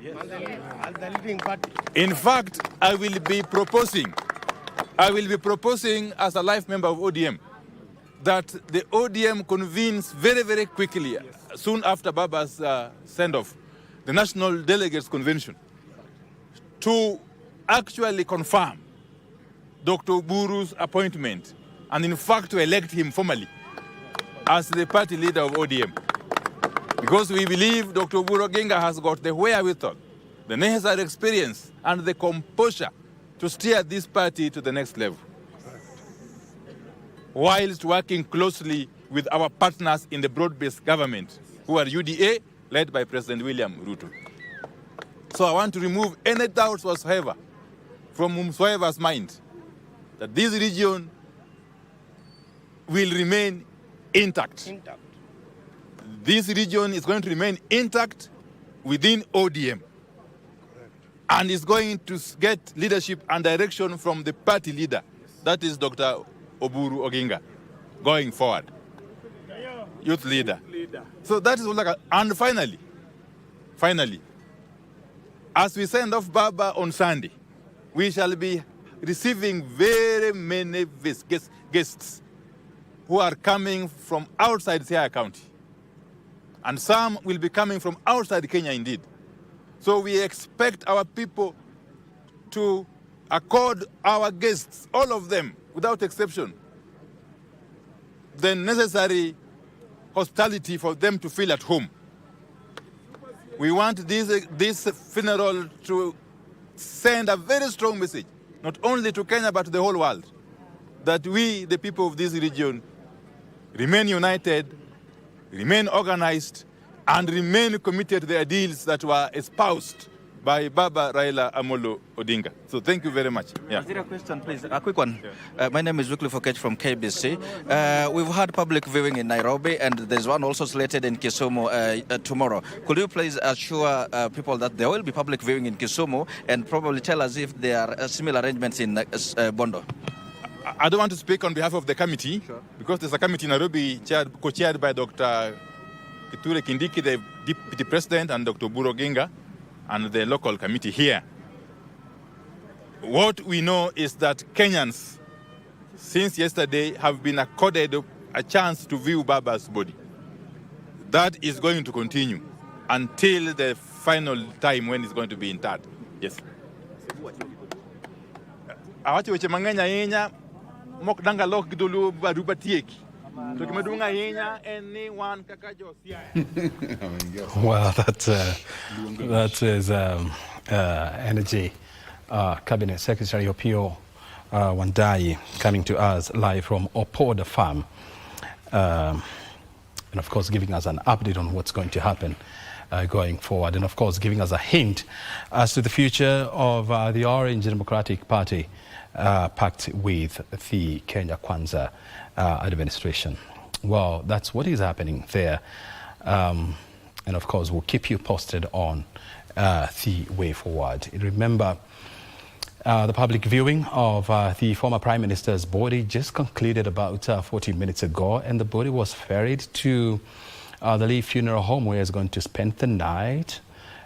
In fact, I will be proposing as a life member of ODM that the ODM convenes very, very quickly, soon after Baba's send-off, the National Delegates Convention, to actually confirm Dr. Oburu's appointment and in fact to elect him formally as the party leader of ODM. Because we believe Dr. Oburu Oginga has got the wherewithal, the necessary experience and the composure to steer this party to the next level, whilst working closely with our partners in the broad-based government, who are UDA, led by President William Ruto. So I want to remove any doubts whatsoever from whomsoever's mind that this region will remain intact. This region is going to remain intact within ODM and is going to get leadership and direction from the party leader, that is Dr. Oburu Oginga, going forward. Youth leader. So that is like and finally, as we send off Baba on Sunday, we shall be receiving very many guests who are coming from outside Siaya County. And some will be coming from outside Kenya indeed. So we expect our people to accord our guests, all of them, without exception, the necessary hospitality for them to feel at home. We want this funeral to send a very strong message, not only to Kenya but to the whole world, that we, the people of this region, remain united, remain organized, and remain committed to the ideals that were espoused by Baba Raila Amolo Odinga. So thank you very much. Yeah. Is there a question, please? A quick one. My name is Wycliffe Okech from KBC. We've had public viewing in Nairobi, and there's one also slated in Kisumu tomorrow. Could you please assure people that there will be public viewing in Kisumu, and probably tell us if there are similar arrangements in Bondo? I don't want to speak on behalf of the committee, sure, because there's a committee in Nairobi co-chaired by Dr. Kithure Kindiki, the Deputy President, and Dr. Oburu Oginga, and the local committee here. What we know is that Kenyans, since yesterday, have been accorded a chance to view Baba's body. That is going to continue until the final time when it's going to be interred. Yes. Awache weche mang'eny ahinya mok danga lok gidulu baruba tieki. To kimedunga ahinya anyone kaka jo Siaya. Well, that is Energy Cabinet Secretary Opio Wandai coming to us live from Opoda Farm, and of course giving us an update on what's going to happen going forward, and of course giving us a hint as to the future of the Orange Democratic Party packed with the Kenya Kwanza administration. Well, that's what is happening there. And of course, we'll keep you posted on the way forward. Remember, the public viewing of the former Prime Minister's body just concluded about 40 minutes ago, and the body was ferried to the Lee Funeral Home, where it's going to spend the night.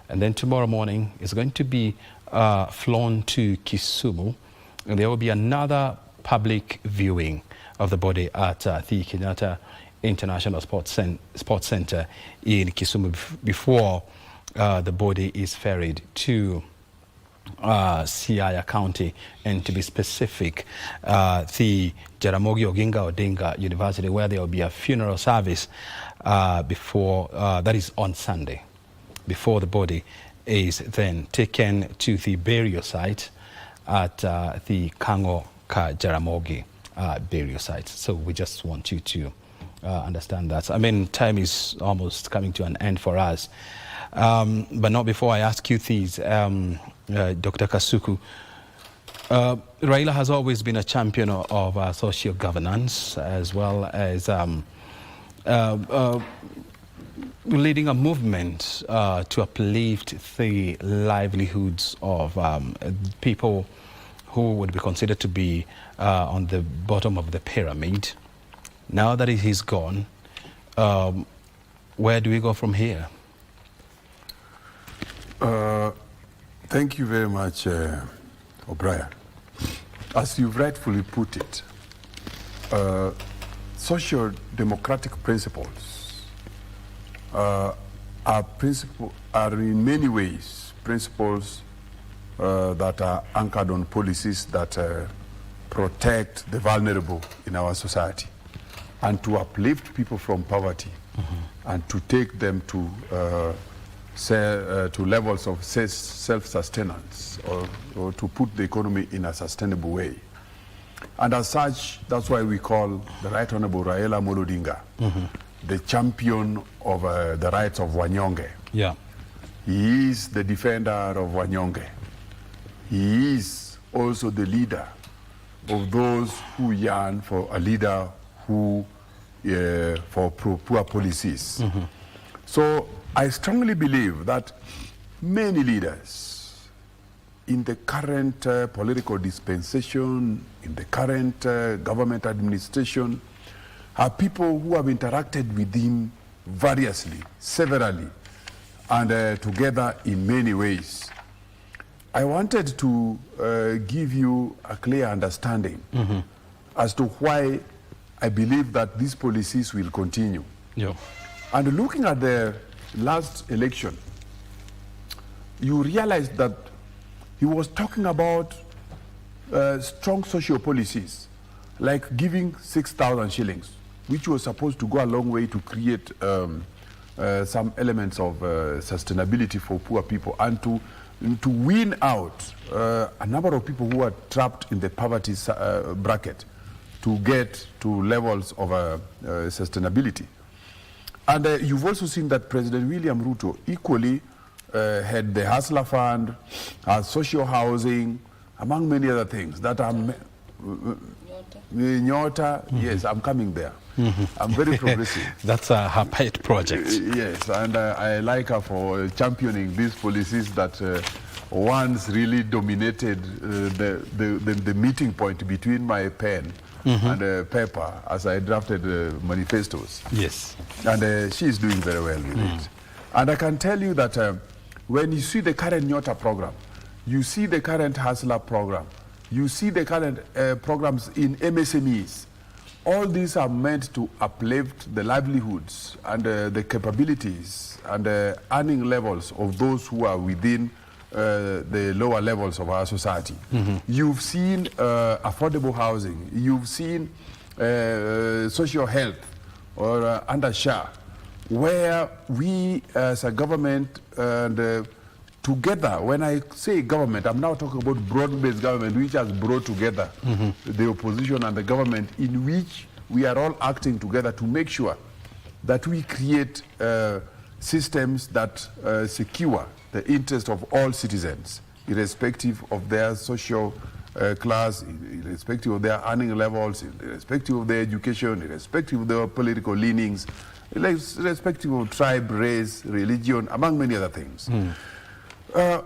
And then tomorrow morning, it's going to be flown to Kisumu. And there will be another public viewing of the body at the Kenyatta International Sports Center in Kisumu before the body is ferried to Siaya County, and to be specific, the Jaramogi Oginga Odinga University, where there will be a funeral service before, that is on Sunday, before the body is then taken to the burial site at the Kango Ka Jaramogi burial site. So we just want you to understand that. I mean, time is almost coming to an end for us. But not before I ask you these, Dr. Kasuku. Raila has always been a champion of social governance, as well as leading a movement to uplift the livelihoods of people who would be considered to be on the bottom of the pyramid. Now that he's gone, where do we go from here? Thank you very much, O'Brien. As you've rightfully put it, social democratic principles are in many ways principles that are anchored on policies that protect the vulnerable in our society and to uplift people from poverty and to take them to levels of self-sustenance or to put the economy in a sustainable way. And as such, that's why we call the Right Honorable Raila Odinga the champion of the rights of Wanyonge. Yeah. He is the defender of Wanyonge. He is also the leader of those who yearn for a leader who, for poor policies. So I strongly believe that many leaders in the current political dispensation, in the current government administration, are people who have interacted with him variously, severally, and together in many ways. I wanted to give you a clear understanding as to why I believe that these policies will continue. Yeah. And looking at the last election, you realize that he was talking about strong social policies, like giving 6,000 shillings, which was supposed to go a long way to create some elements of sustainability for poor people and to wean out a number of people who are trapped in the poverty bracket to get to levels of sustainability. And you've also seen that President William Ruto equally had the Hustler Fund, social housing, among many other things that are... Nyota, yes, I'm coming there. I'm very progressive. That's her pet project. Yes, and I like her for championing these policies that once really dominated the meeting point between my pen and paper as I drafted manifestos. Yes. And she is doing very well with it. And I can tell you that when you see the current Nyota program, you see the current Hustler program, you see the current programs in MSMEs, all these are meant to uplift the livelihoods and the capabilities and earning levels of those who are within the lower levels of our society. You've seen affordable housing, you've seen social health or under SHA, where we as a government and together, when I say government, I'm now talking about broad-based government, which has brought together the opposition and the government, in which we are all acting together to make sure that we create systems that secure the interest of all citizens, irrespective of their social class, irrespective of their earning levels, irrespective of their education, irrespective of their political leanings, irrespective of tribe, race, religion, among many other things.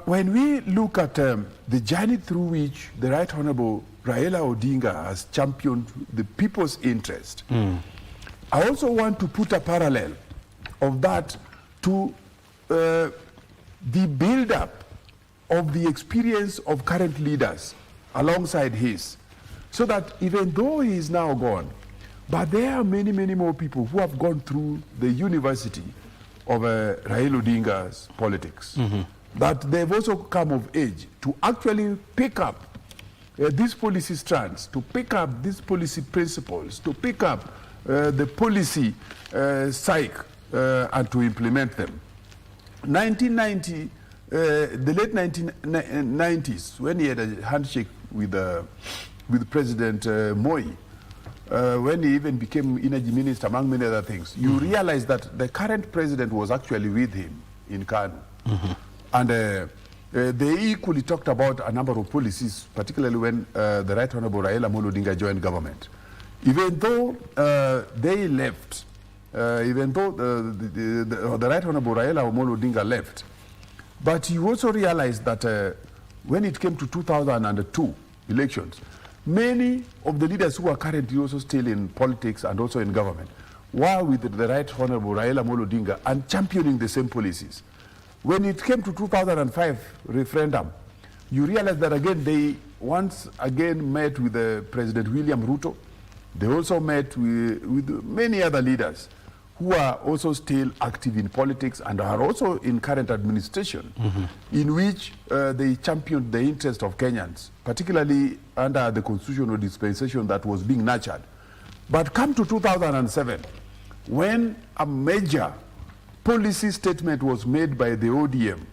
When we look at the journey through which the Right Honorable Raila Odinga has championed the people's interest, I also want to put a parallel of that to the build-up of the experience of current leaders alongside his, so that even though he is now gone, but there are many, many more people who have gone through the university of Raila Odinga's politics. That they've also come of age to actually pick up these policy strands, to pick up these policy principles, to pick up the policy psyche and to implement them. 1990, the late 1990s, when he had a handshake with President Moi, when he even became energy minister, among many other things, you realize that the current president was actually with him in Kanu. And they equally talked about a number of policies, particularly when the Right Honorable Raila Odinga joined government. Even though they left, even though the Right Honorable Raila Odinga left. But you also realize that when it came to 2002 elections, many of the leaders who are currently also still in politics and also in government were with the Right Honorable Raila Odinga and championing the same policies. When it came to 2005 referendum, you realize that again they once again met with President William Ruto. They also met with many other leaders who are also still active in politics and are also in current administration, in which they championed the interest of Kenyans, particularly under the constitutional dispensation that was being nurtured. But come to 2007, when a major policy statement was made by the ODM,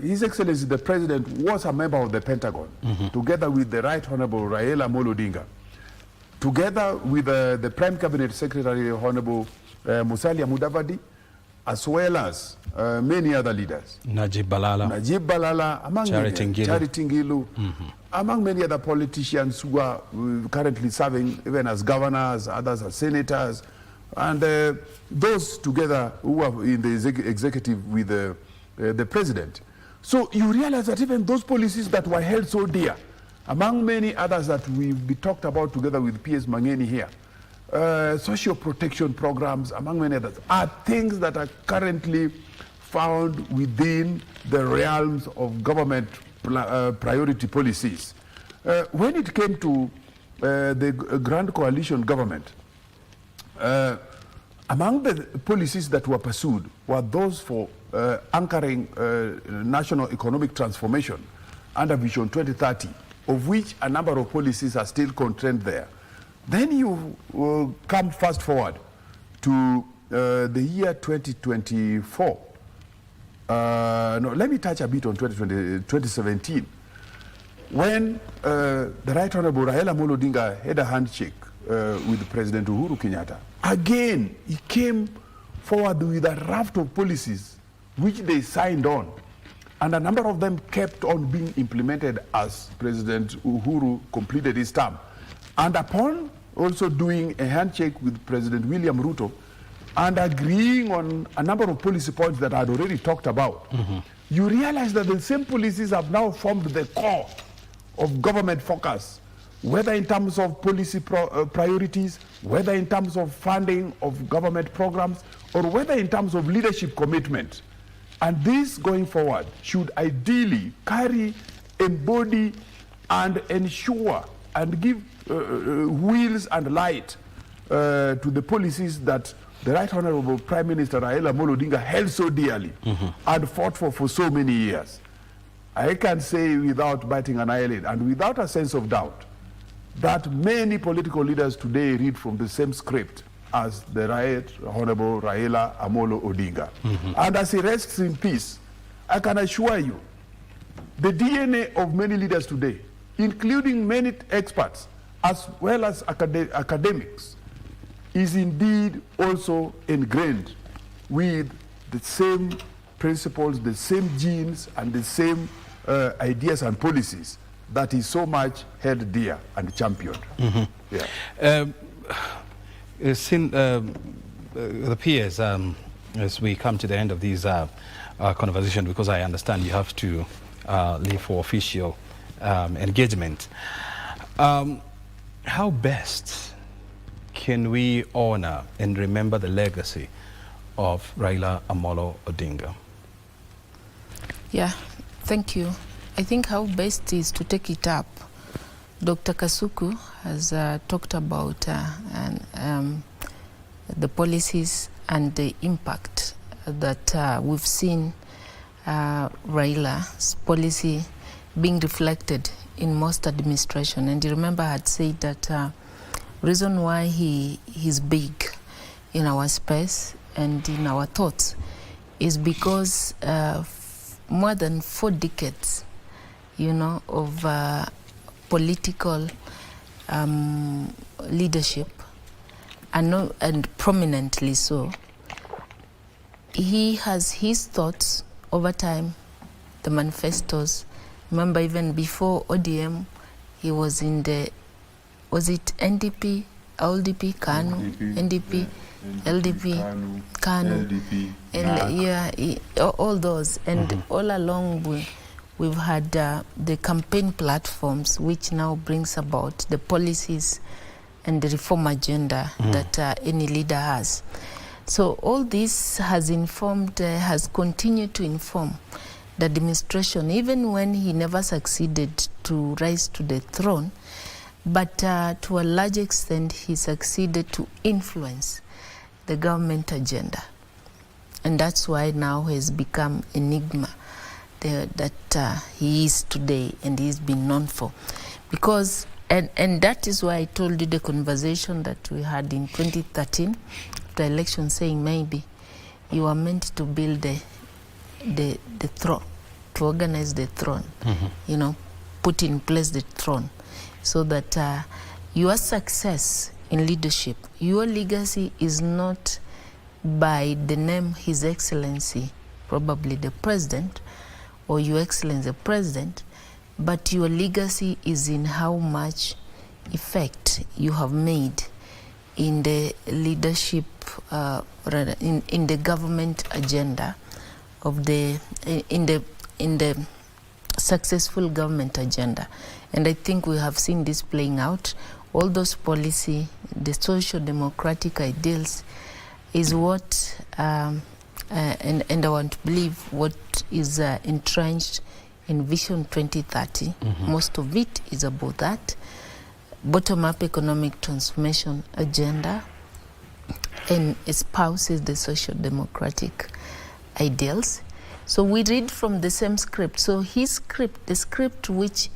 His Excellency the President was a member of the Pentagon, together with the Right Honorable Raila Odinga, together with the Prime Cabinet Secretary Honorable Musalia Mudavadi, as well as many other leaders. Najib Balala, among Charity Ngilu, among many other politicians who are currently serving even as governors, others as senators, and those together who are in the executive with the president. So you realize that even those policies that were held so dear, among many others that we talked about together with P.S. Mangeni here, social protection programs, among many others, are things that are currently found within the realms of government priority policies. When it came to the Grand Coalition government, among the policies that were pursued were those for anchoring national economic transformation under Vision 2030, of which a number of policies are still contained there. Then you come fast forward to the year 2024. No, let me touch a bit on 2017, when the Right Honorable Raila Odinga had a handshake with President Uhuru Kenyatta. Again, he came forward with a raft of policies which they signed on, and a number of them kept on being implemented as President Uhuru completed his term. And upon also doing a handshake with President William Ruto and agreeing on a number of policy points that I had already talked about, you realize that the same policies have now formed the core of government focus, whether in terms of policy priorities, whether in terms of funding of government programs, or whether in terms of leadership commitment. And this going forward should ideally carry, embody, and ensure and give wheels and light to the policies that the Right Honorable Prime Minister Raila Odinga held so dearly and fought for so many years. I can say without biting an eyelid and without a sense of doubt that many political leaders today read from the same script as the Right Honorable Raila Amolo Odinga. And as he rests in peace, I can assure you, the DNA of many leaders today, including many experts, as well as academics, is indeed also ingrained with the same principles, the same genes, and the same ideas and policies that is so much held dear and championed. Yeah. The peers, as we come to the end of these conversation, because I understand you have to leave for official engagement, how best can we honor and remember the legacy of Raila Amolo Odinga? Yeah, thank you. I think how best is to take it up. Dr. Kasuku has talked about the policies and the impact that we've seen Raila's policy being reflected in most administration. And you remember I had said that reason why he's big in our space and in our thoughts is because more than 4 decades, you know, of political leadership, and prominently so. He has his thoughts over time, the manifestos. Remember, even before ODM, he was in the, was it NDP LDP, KANU, NDP, LDP, KANU, LDP, and all those. And all along we've had the campaign platforms, which now brings about the policies and the reform agenda that any leader has. So all this has informed, has continued to inform the administration, even when he never succeeded to rise to the throne. But to a large extent, he succeeded to influence the government agenda. And that's why now he has become Enigma that he is today and he's been known for. Because, and that is why I told you the conversation that we had in 2013, after election, saying maybe you are meant to build the throne, to organize the throne, you know, put in place the throne, so that your success in leadership, your legacy is not by the name His Excellency, probably the President, or Your Excellency the President, but your legacy is in how much effect you have made in the leadership, in the government agenda of in the successful government agenda. And I think we have seen this playing out. All those policy, the social democratic ideals is what, and I want to believe what is entrenched in Vision 2030. Most of it is about that bottom-up economic transformation agenda, and espouses the social democratic ideals. So we read from the same script. So his script, the script which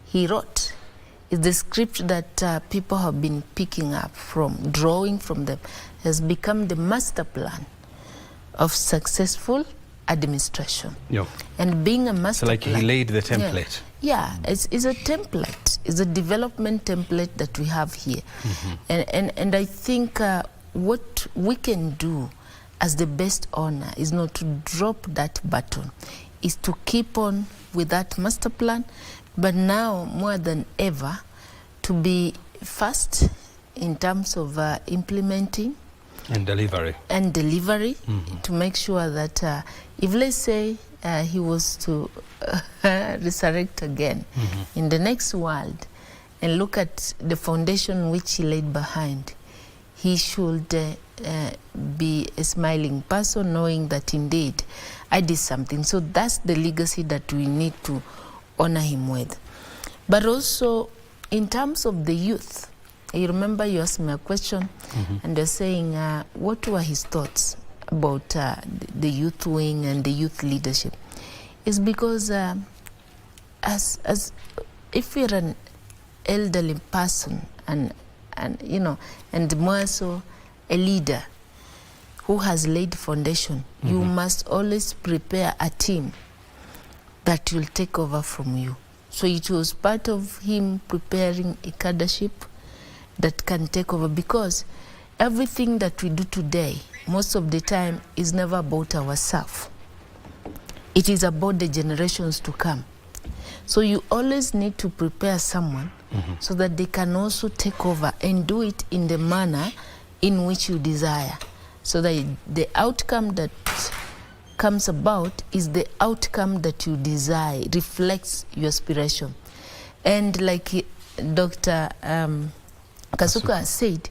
he wrote, is the script that people have been picking up from, drawing from them, has become the master plan of successful administration. Yeah. And being a master So plan, like he laid the template. Yeah, it's a template. It's a development template that we have here. And I think what we can do as the best owner is not to drop that button, is to keep on with that master plan, but now more than ever to be fast in terms of implementing And delivery. To make sure that if, let's say, he was to resurrect again in the next world and look at the foundation which he laid behind, he should be a smiling person, knowing that indeed I did something. So that's the legacy that we need to honor him with. But also in terms of the youth, you remember you asked me a question and you're saying what were his thoughts about the youth wing and the youth leadership. It's because as if you're an elderly person and you know, and more so a leader who has laid foundation, you must always prepare a team that will take over from you. So it was part of him preparing a cadreship that can take over, because everything that we do today, most of the time, is never about ourselves. It is about the generations to come. So you always need to prepare someone so that they can also take over and do it in the manner in which you desire, so that the outcome that comes about is the outcome that you desire, reflects your aspiration. And like Dr. Kasuka said,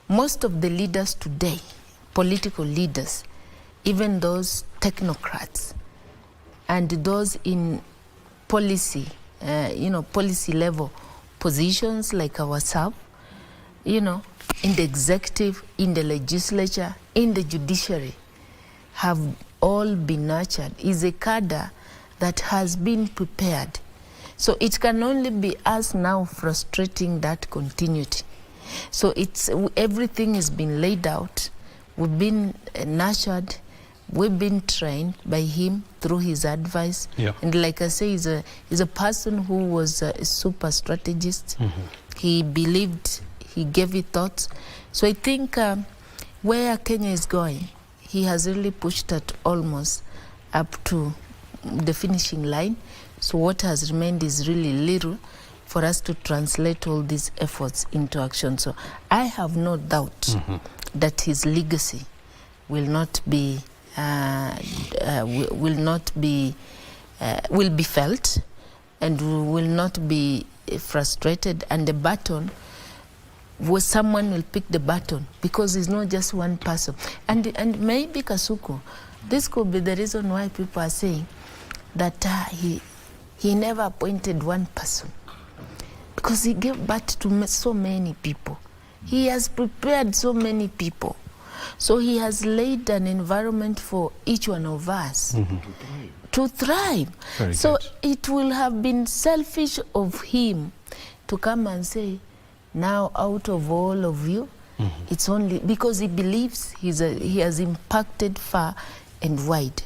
most of the leaders today, political leaders, even those technocrats and those in policy, policy level positions like ourselves, in the executive, in the legislature, in the judiciary, have all been nurtured. Is a cadre that has been prepared. So it can only be us now frustrating that continuity. So everything has been laid out. We've been nurtured. We've been trained by him through his advice. Yeah. And like I say, he's a person who was a super strategist. He believed, he gave it thoughts. So I think where Kenya is going, he has really pushed it almost up to the finishing line. So what has remained is really little for us to translate all these efforts into action. So I have no doubt that his legacy will not be will be felt, and will not be frustrated, and the baton, someone will pick the baton, because it's not just one person. And maybe Kasuku, this could be the reason why people are saying that he never appointed one person, because he gave birth to so many people. He has prepared so many people. So he has laid an environment for each one of us to thrive. Very so good. it will have been selfish of him to come and say, now out of all of you, it's only because he believes he has impacted far and wide.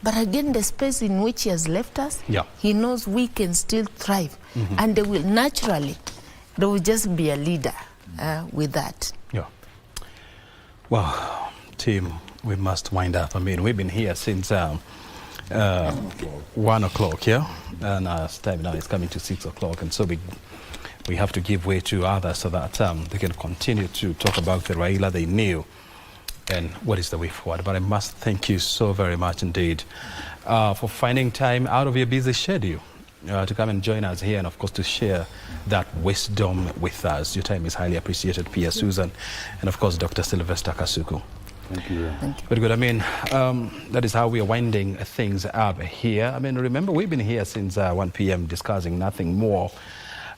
But again, the space in which he has left us, he knows we can still thrive. And there will just be a leader with that. Yeah. Well, team, we must wind up. I mean, we've been here since 1 o'clock, yeah? And time now is coming to 6 o'clock. And so we have to give way to others so that they can continue to talk about the Raila they knew and what is the way forward. But I must thank you so very much indeed for finding time out of your busy schedule to come and join us here, and of course to share that wisdom with us. Your time is highly appreciated, Pia Susan, and of course Dr. Sylvester Kasuku. Thank you. Thank you. Very good. I mean, that is how we are winding things up here. I mean, remember, we've been here since 1 p.m. discussing nothing more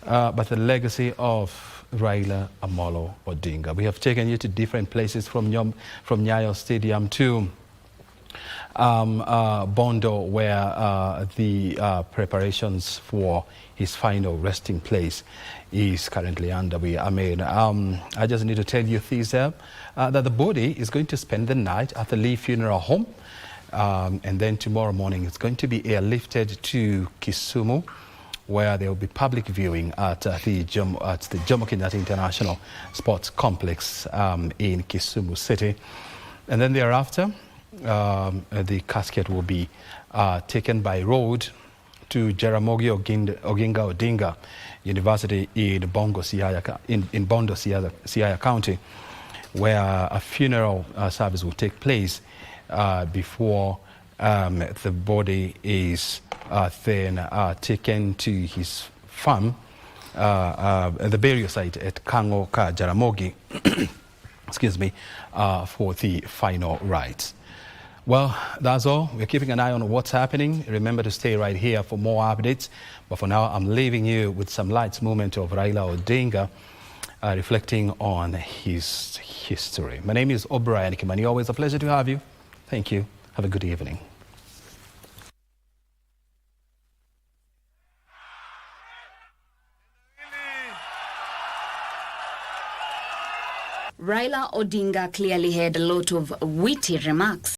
but the legacy of Raila Amolo Odinga. We have taken you to different places, from Nyayo Stadium to Bondo, where the preparations for his final resting place is currently underway. I mean, I just need to tell you this, that the body is going to spend the night at the Lee Funeral Home, and then tomorrow morning it's going to be airlifted to Kisumu, where there will be public viewing at the Jomo Kenyatta International Sports Complex in Kisumu City. And then thereafter, the casket will be taken by road to Jaramogi Oginga Odinga University in Bondo, Siaya County, where a funeral service will take place before the body is then taken to his farm, the burial site at Kango Ka Jaramogi, excuse me, for the final rites. Well, that's all. We're keeping an eye on what's happening. Remember to stay right here for more updates. But for now, I'm leaving you with some lights movement of Raila Odinga, reflecting on his history. My name is O'Brien Kimani. Always a pleasure to have you. Thank you. Have a good evening. Raila Odinga clearly had a lot of witty remarks.